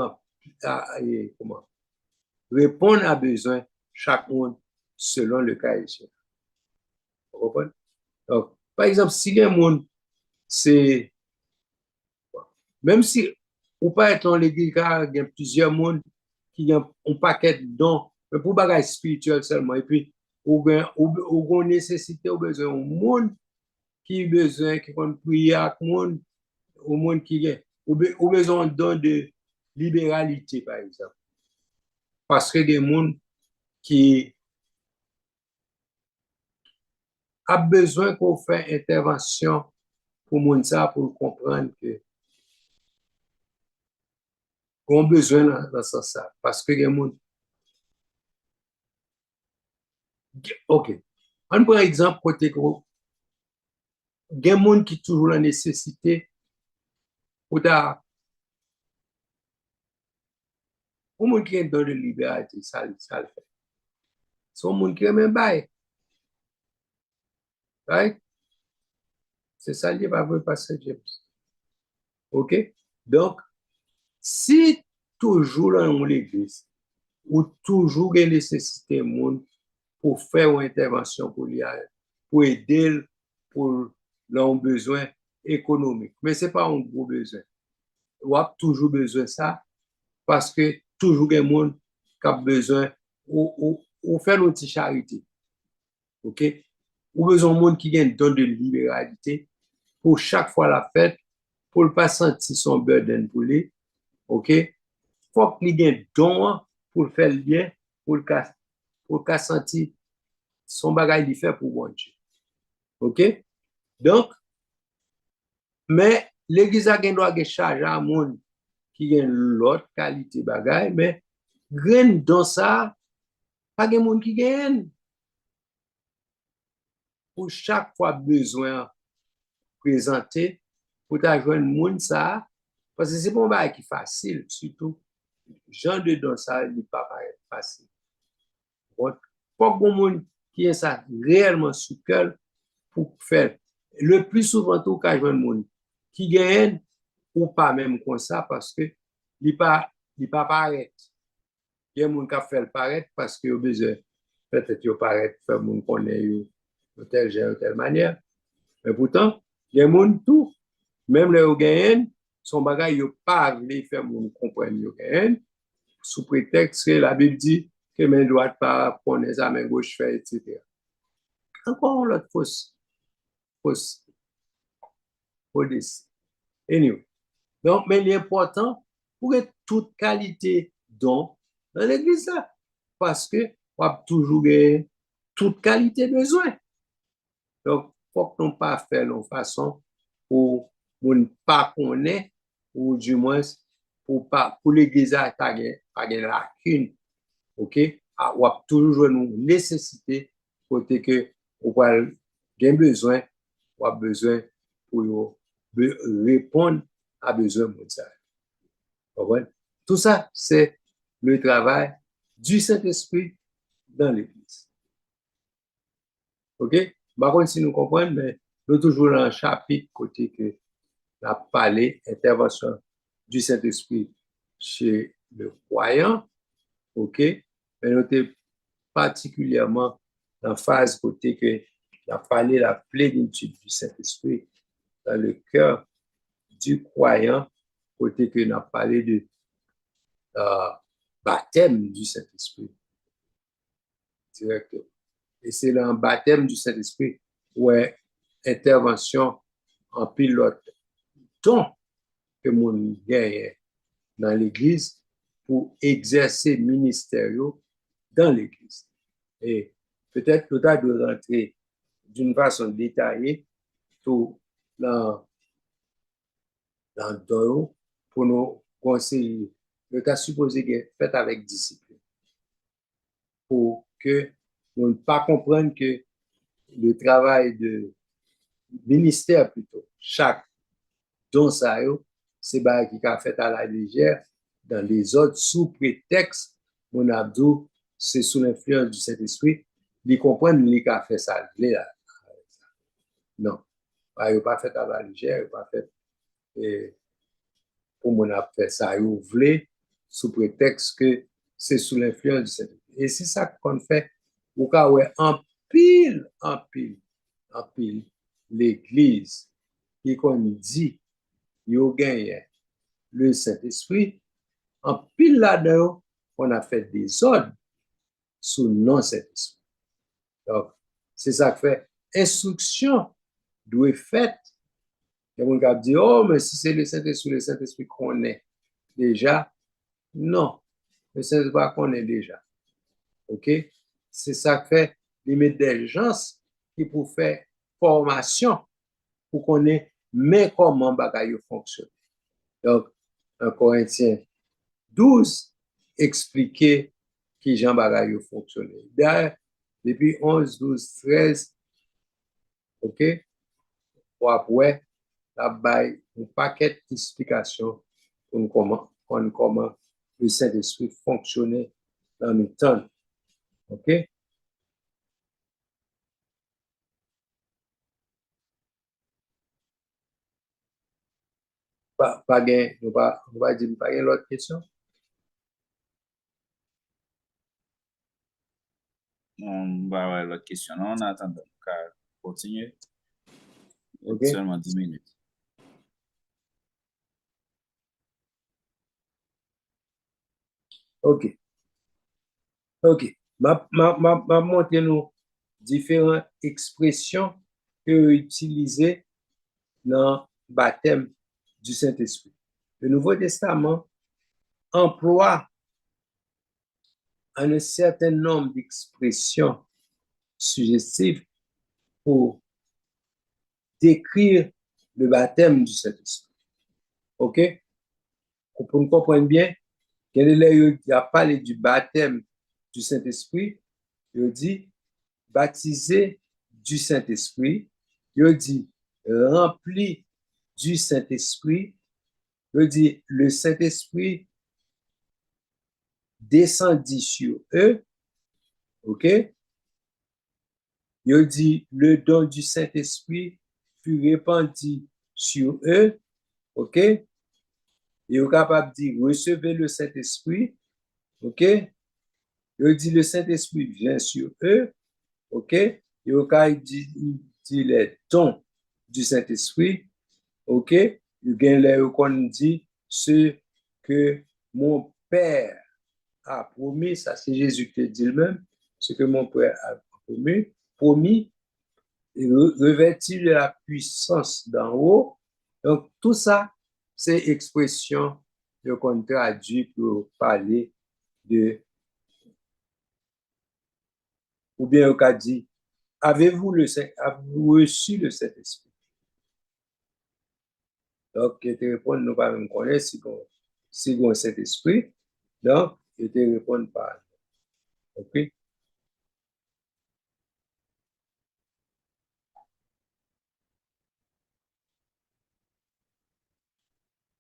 répondre à besoin chaque monde selon le cas ici. Donc, par exemple, si un monde, c'est même si ou pas être dans l'église, il y a plusieurs mondes qui ont un paquet de dons, mais pour bagage spirituel seulement. Et puis, ou une nécessité, ou besoin d'un monde qui a besoin, qui peut prier avec le monde, au monde qui est, ou besoin d'un don de libéralité, par exemple. Parce que des mondes qui a besoin qu'on fasse intervention pour monde ça, pour comprendre que qu'on a besoin dans ce sens. Parce que des mondes. OK. On prend exemple côté gros. Il y a des gens qui ont toujours la nécessité pour ta. Pour les gens qui ont dans de liberté, ça le fait. C'est un monde qui aime bail. Right? C'est ça qui va vous passer, James. OK? Donc, si toujours dans l'église, ou toujours il y a nécessité monde pour faire une intervention pour aider pour leurs besoins économiques. Mais ce n'est pas un gros besoin. On a toujours besoin de ça parce que toujours il y a des gens qui ont besoin ou fait une petite charité. OK? Ou besoin de monde qui a un don de libéralité pour chaque fois la fête, pour ne pas sentir son burden pour lui. OK? Faut qu'il ait un don pour faire le bien, pour le sentir son bagage il fait pour bon Dieu. OK? Donc, mais l'église a doit charger à monde qui a l'autre qualité bagage, mais grain dans ça, pas de monde qui gagne. Pour chaque fois besoin présenté, pour t'ajoindre monde ça, parce que c'est pas un bagage qui est facile, surtout, genre de dans ça, il n'est pas facile. Donc, pas de monde qui est ça réellement sous cœur pour faire. Le plus souvent, tout cas, joindre monde qui gagne ou pas même comme ça, parce que il pas paraître. Il y a des gens qui fait le paraître parce qu'ils ont besoin, peut-être qu'ils paraître, faire des gens connaissent de telle manière. Mais pourtant, il y a des gens tout, même les gagnent, son bagage, ils pas voulu faire des gens comprendre qu'ils gagnent, sous prétexte que la Bible dit que main droite pas connaît ça, main gauche fait, etc. Encore l'autre fausse, fausse. Anyway. Donc, mais l'important pour être toute qualité don dans l'église là. Parce que on a toujours toute qualité besoin. Donc, il faut qu'on pas faire de façon pour ne pas connaître, ou du moins pour l'église à pas de lacune. OK? On a toujours une nécessité côté que on va avoir besoin, on a besoin pour répondre à besoin de ça. Tout ça, c'est le travail du Saint-Esprit dans l'Église. OK? Par contre, si nous comprenons, mais nous toujours dans un chapitre côté que la parlé intervention du Saint-Esprit chez le croyant. OK? Mais nous sommes particulièrement dans la phase côté que la parlé la plénitude du Saint-Esprit dans le cœur du croyant, côté que nous avons parlé de baptême du Saint-Esprit directement. Et c'est le baptême du Saint-Esprit où est intervention en pilote don que mon gagne dans l'Église pour exercer ministère dans l'Église. Et peut-être que tu de rentrer d'une façon détaillée tout dans le don pour nous conseiller. Le cas supposé que fait avec discipline. Pour que on ne pas comprendre que le travail de ministère plutôt, chaque don ça c'est qui a fait à la légère dans les autres sous prétexte mon abdou c'est sous l'influence du Saint-Esprit, ils comprennent qu'il a fait ça là. Non, il n'a pas fait à la légère, il n'a pas fait pour mon a fait ça, il voulait sous prétexte que c'est sous l'influence du Saint-Esprit. Et c'est ça qu'on fait au cas où en pile, l'Église qui qu'on dit, il gagne le Saint-Esprit, en pile là-dedans, on a fait des ordres sous non-Saint-Esprit. Donc, c'est ça que fait. Instruction doit être faite. Il y a des gens qui disent, oh, mais si c'est le Saint-Esprit qu'on est déjà. Non, le Saint-Esprit qu'on est déjà. OK? C'est ça que fait limite des gens qui pour faire formation pour qu'on ait mais comment bagaille fonctionne. Donc, en Corinthiens 12, expliquer qui Jean bagaille fonctionne. D'ailleurs, depuis 11, 12, 13, OK? Pour après, la baille un paquet d'explications pour comment le Saint-Esprit fonctionnait dans le temps. OK? Pas gain, on va dire pas gain l'autre question. On va avoir l'autre question. Non, on attend qu'à continuer. OK? Seulement 10 minutes. OK. OK. m'a montré nous différentes expressions que utilisées dans le baptême du Saint-Esprit. Le Nouveau Testament emploie un certain nombre d'expressions suggestives pour décrire le baptême du Saint-Esprit. OK? Pour nous comprendre bien, quand il a parlé du baptême du Saint-Esprit, il dit baptisé du Saint-Esprit, il dit rempli du Saint-Esprit, il dit le Saint-Esprit descendit sur eux, OK? Il dit le don du Saint-Esprit fut répandu sur eux, OK? Il est capable de dire recevez le Saint-Esprit, OK? Il dit le Saint-Esprit vient sur eux, OK? Il dit les dons du Saint-Esprit, OK? Il dit ce que mon Père a promis, ça c'est Jésus qui dit lui-même, ce que mon Père a promis, revêtu de la puissance d'en haut. Donc, tout ça, c'est expression qu'on traduit pour parler de, ou bien on a dit, avez-vous reçu le Saint-Esprit? Donc, il te répond, nous pas même connaître si on Saint-Esprit. Donc, il te répond par OK?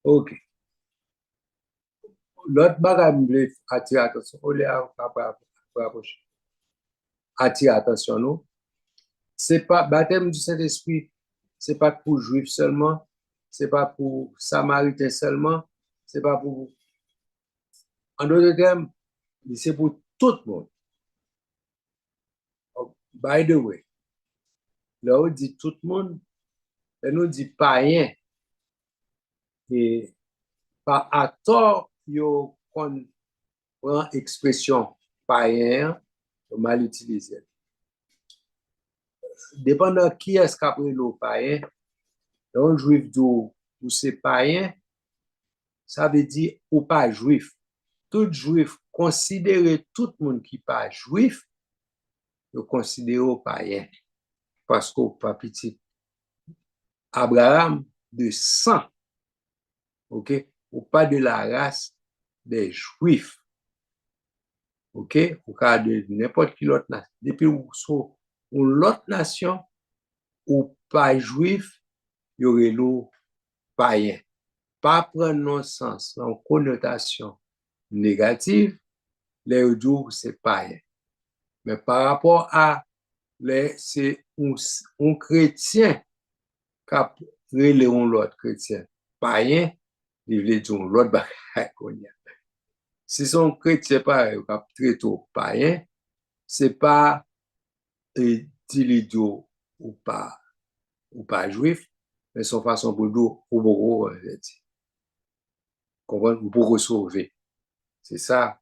OK. L'autre bagage, je voulais attirer attention, attirer attention, nous, c'est pas baptême du Saint-Esprit, c'est pas pour Juifs seulement, c'est pas pour Samaritains seulement, c'est pas pour, en d'autres termes, c'est pour tout le monde. Oh, by the way, là on dit tout le monde, là nous dit païen, et par à tort, yo qu'on prend expression païen, mal utilisé. Dépendant qui est-ce qu'a pris le païen, un juif ou c'est païen, ça veut dire ou pas juif. Tout juif, considérer tout le monde qui n'est pas juif, le considère païen. Parce qu'on pas petit Abraham de sang, OK? Ou pas de la race des juifs. OK? Ou cas de n'importe quelle autre nation. Depuis ou l'autre nation, ou pas juif, il y aurait le païen. Pas prendre non sens, en connotation négative, les jours, c'est païen. Mais par rapport à c'est un chrétien qui a relé l'autre chrétien païen, il veut dire l'autre bagaille. Si son chrétien pareil, qui a traité païen, c'est pas Tilidio ou pas juif, mais son façon pour dire ou pour sauver. C'est ça.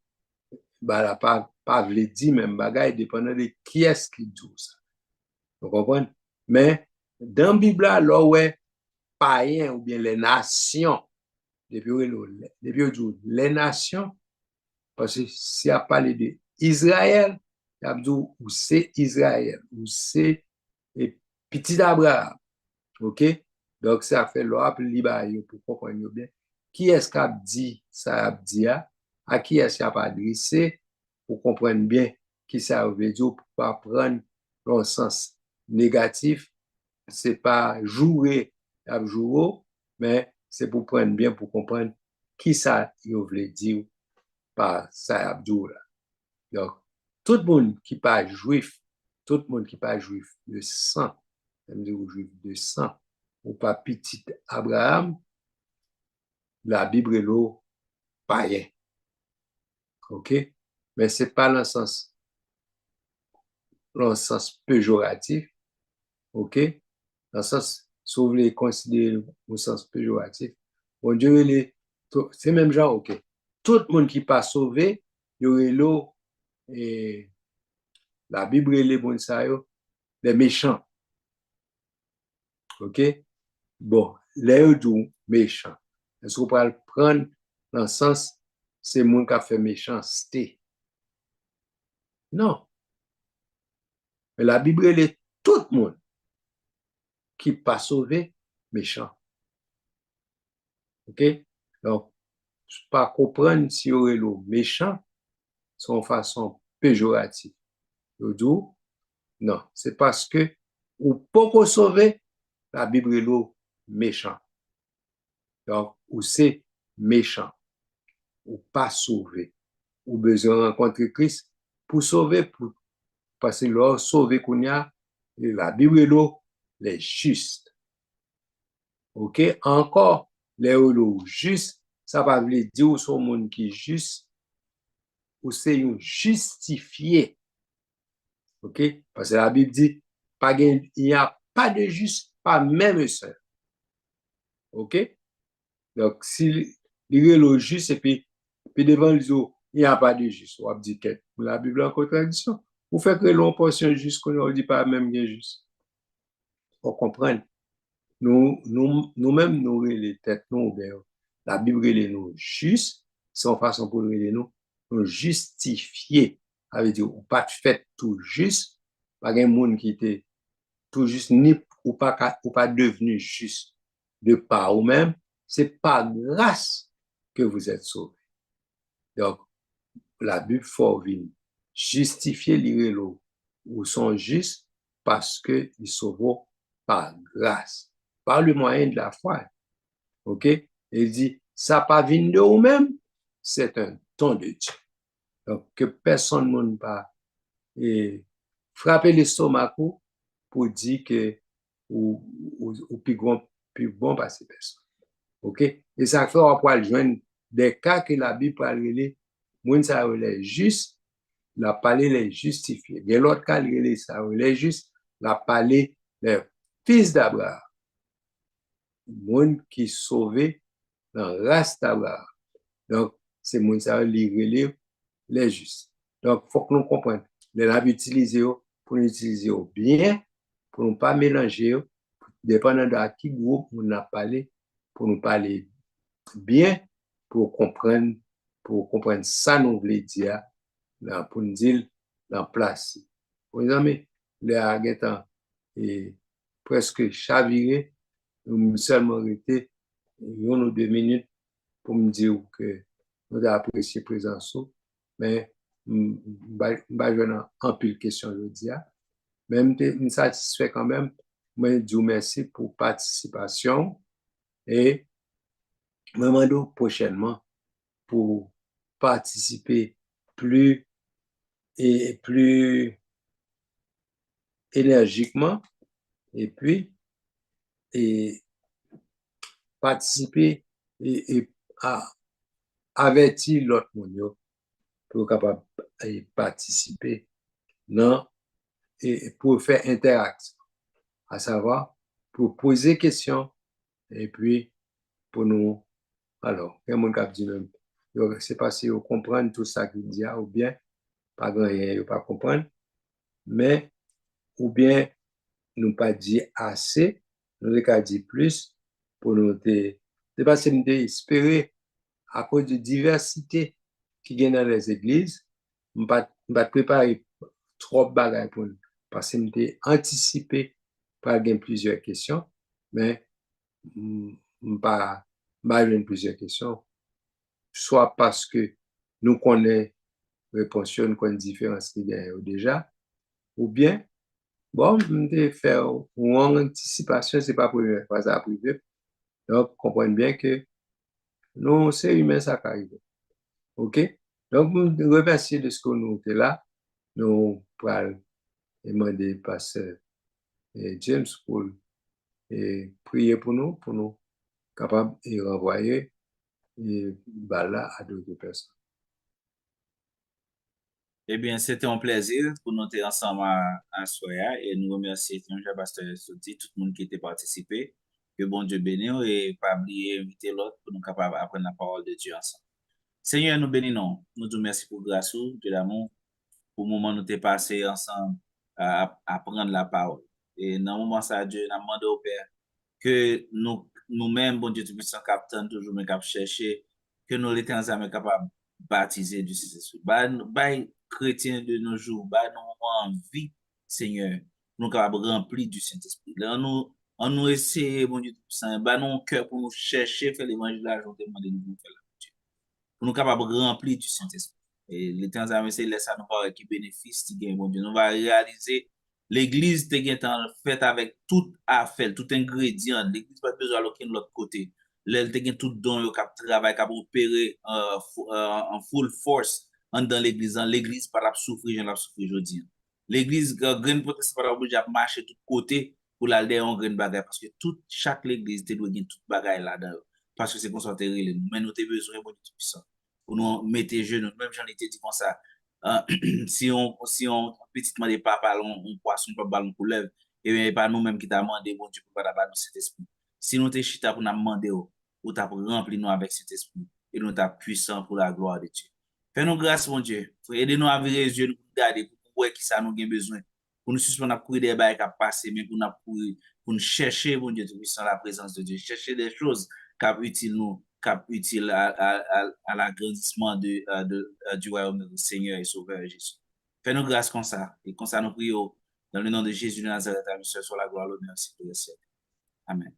Bah la pas veut dire même bagaille dépendant de qui est-ce qui dit ça. Vous comprenez? Mais dans la Bible, là, ouais, païens ou bien les nations, depuis les nations, parce que si on parle de Israël, il y a dit où c'est Israël, où c'est petit Abraham. OK? Donc, ça fait l'op libaye pour comprendre bien. Qui est-ce qui a dit ça a dit à qui est-ce qui a pas adressé pour comprendre bien qui ça veut dire pour pas prendre dans le sens négatif, c'est pas jouer à jouer, mais c'est pour prendre bien pour comprendre qui ça veut dire par ça abdou là. Donc, tout le monde qui pas juif, tout le monde qui pas juif de sang, même dire juif de sang, ou pas petit Abraham, la Bible est l'eau païen. OK? Mais ce n'est pas dans le sens péjoratif. OK? Dans le sens, si vous voulez considérer au sens péjoratif, bon Dieu, c'est même genre, OK. Tout le monde qui n'est pas sauvé, il y aurait l'eau La Bible les moun sa yo, des méchants. OK? Bon, les yo dou méchants. Est-ce qu'on peut le prendre dans le sens, c'est moun qui a fait méchanceté? Non. Mais la Bible est tout le monde qui pas sauvé méchant. OK? Donc, pas comprendre si on est le méchant, son façon péjorative. Yo dou, non, c'est parce que ou pas sauver, la Bible est le méchant. Donc, ou c'est méchant, ou pas sauvé, ou besoin rencontrer Christ pour sauver, parce que là, sauver qu'on y a, la Bible est là, les justes. OK? Encore, les justes, ça va veut dire que son monde qui est juste, ou c'est un justifié. OK? Parce que la Bible dit, il n'y a pas de juste, pas même seul. OK? Donc, si il est le juste, et puis devant les autres, il n'y a pas de juste. On va dire que la Bible est en contradiction. Vous faites que l'on pense juste qu'on ne dit pas même qu'il est juste. On comprend. Nous-mêmes, nous les têtes, nous, la Bible est nous juste, c'est une façon pour nous justifier. Ça veut dire, ou pas fait tout juste, pas un monde qui était tout juste, ni ou pas devenu juste de par vous-même, c'est par grâce que vous êtes sauvés. Donc, la Bible faut venir justifier les lots ou sont justes parce qu'ils sauvent par grâce, par le moyen de la foi. OK? Il dit, ça pas vient de vous-même, c'est un don de Dieu. Donc, que personne ne pas frapper l'estomac pour dire que ou plus bon passer personne. OK? Et ça fait on va joindre des cas que la Bible parle les moun ça les juste, la parler les justifiés. De l'autre cas ça les juste, la parler les fils d'Abraham. Moun qui sauvé dans race d'Abraham. Donc c'est moun ça les justes. Donc faut que nous comprenions. Les la utiliser pour utiliser bien, pour ne pas mélanger, dépendant de qui groupe on a parlé, pour nous parler bien, pour comprendre ça nous voulons dire, pour nous dire la place. Pour exemple, les arguments est presque chaviré, nous seulement été 1 ou 2 minutes pour me dire que nous avons apprécié la présence, mais je vais en pile question de dire. Même me satisfait quand même, moi je dis merci pour participation et je me demande prochainement pour participer plus énergiquement et puis participer et avertir l'autre monde pour capable participer non et pour faire interaction, à savoir pour poser questions et puis pour nous alors il y a mon cap dit même c'est pas si vous comprenez tout ça qu'il dit ou bien pas grand rien pas comprendre mais ou bien nous pas dit assez nous pas dit plus pour nous dépasser nous espérer à cause de diversité qui gagne dans les églises nous pas préparer trop bagaille pour nous parce que nous anticipé par plusieurs questions mais pas plusieurs questions soit parce que nous connaissons réponse, nous connaissons différence qu'il y a déjà, ou bien, bon, de faire une anticipation, ce n'est pas pour une fois à privé. Donc, comprenez bien que nous, c'est humain, ça arrive. OK? Donc, nous remercions de ce que nous sommes là. Nous pourrons demander pasteur James pour prier pour nous capables de renvoyer là à d'autres personnes. Eh bien, c'était un plaisir pour nous être ensemble à Soya et nous remercions Jean-Pasteur Souti, tout le monde qui était participé. Que bon Dieu bénisse et pas oublier inviter l'autre pour nous capables d'apprendre la parole de Dieu ensemble. Seigneur, nous bénissons. Nous te remercions pour grâce, de l'amour, pour le moment nous t'es passé ensemble à prendre la parole. Et dans le moment ça, Dieu, nous demandé au Père que nous-mêmes, bon Dieu, tout puissant, capitaine, toujours, mais cap chercher, que nous les temps capables de baptiser du Saint-Esprit. Bah, chrétiens de nos jours, bah, nous envie, Seigneur, nous capables remplis du Saint-Esprit. Là, on nous essaie, bon Dieu, tout puissant, bah, nous cœur pour nous chercher, faire l'évangile de la journée, demander nous faire la Dieu. Pour nous capables remplis du Saint-Esprit. Et les temps c'est laisse ça nous voir qui bénéfice, qui gagne, bon Dieu, nous va réaliser. L'église te gen faite avec tout affaire, tout ingrédient. L'église pas besoin de l'autre côté. Elle te gen tout don yo k'ap travail, k'ap opérer en full force dans l'église. L'église pas la souffrir, j'en la souffrir aujourd'hui. L'église graine potentiel pas obligé à marcher tout côté pour la aller en graine bagaille parce que chaque l'église te doit gen tout bagaille là-dedans. Parce que c'est comme ça mais nous te besoin bon tout puissant. Pour nous mettre genoux, même j'en étais dit comme ça. Si on petitement des papas, on poisson, pas ballon pour lèvres, et bien, pas nous-mêmes qui t'a demandé, bon Dieu, pour pas nous cet esprit. Si nous t'es chita pour nous demander, ou t'as rempli nous avec cet esprit, et nous t'as puissant pour la gloire de Dieu. Fais-nous grâce, mon Dieu. Aidez-nous à ouvrir les yeux, nous regarder, pour voir qui ça nous a besoin. Pour nous suspendre à courir des bails qui passer, mais pour nous courir, pour nous chercher, mon Dieu, puissant la présence de Dieu. Chercher des choses qui sont utiles nous, utile à l'agrandissement du royaume du Seigneur et Sauveur Jésus. Fais-nous grâce comme ça, et comme ça nous prions dans le nom de Jésus de Nazareth, à Monsieur, sur la gloire, l'honneur, c'est le ciel. Amen.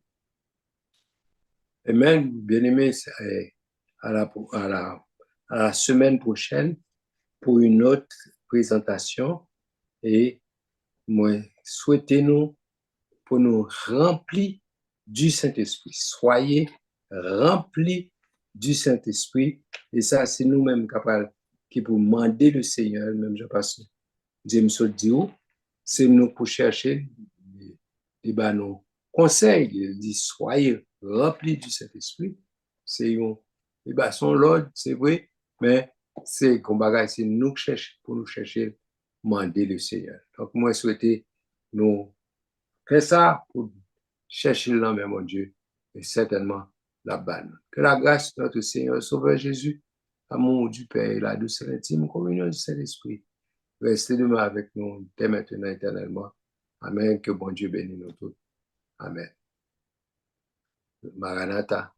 Amen, bien-aimés, à la semaine prochaine pour une autre présentation et moi, souhaitez-nous pour nous remplir du Saint-Esprit. Soyez remplis du Saint-Esprit. Et ça, c'est nous-mêmes capables qui pour demander le Seigneur, même je passe, James dit, c'est nous pour chercher des nos conseils. Il dit, soyez remplis du Saint-Esprit. C'est son l'ordre, c'est vrai, mais c'est comme bagage, c'est nous qui cherchons pour nous chercher, demander le Seigneur. Donc, moi, je souhaitais nous faire ça pour chercher le même, mon Dieu, et certainement la banne. Que la grâce de notre Seigneur Sauveur Jésus, l'amour du Père et la douce et intime communion du Saint-Esprit, restez demain avec nous dès maintenant éternellement. Amen. Que bon Dieu bénisse nous tous. Amen. Maranatha.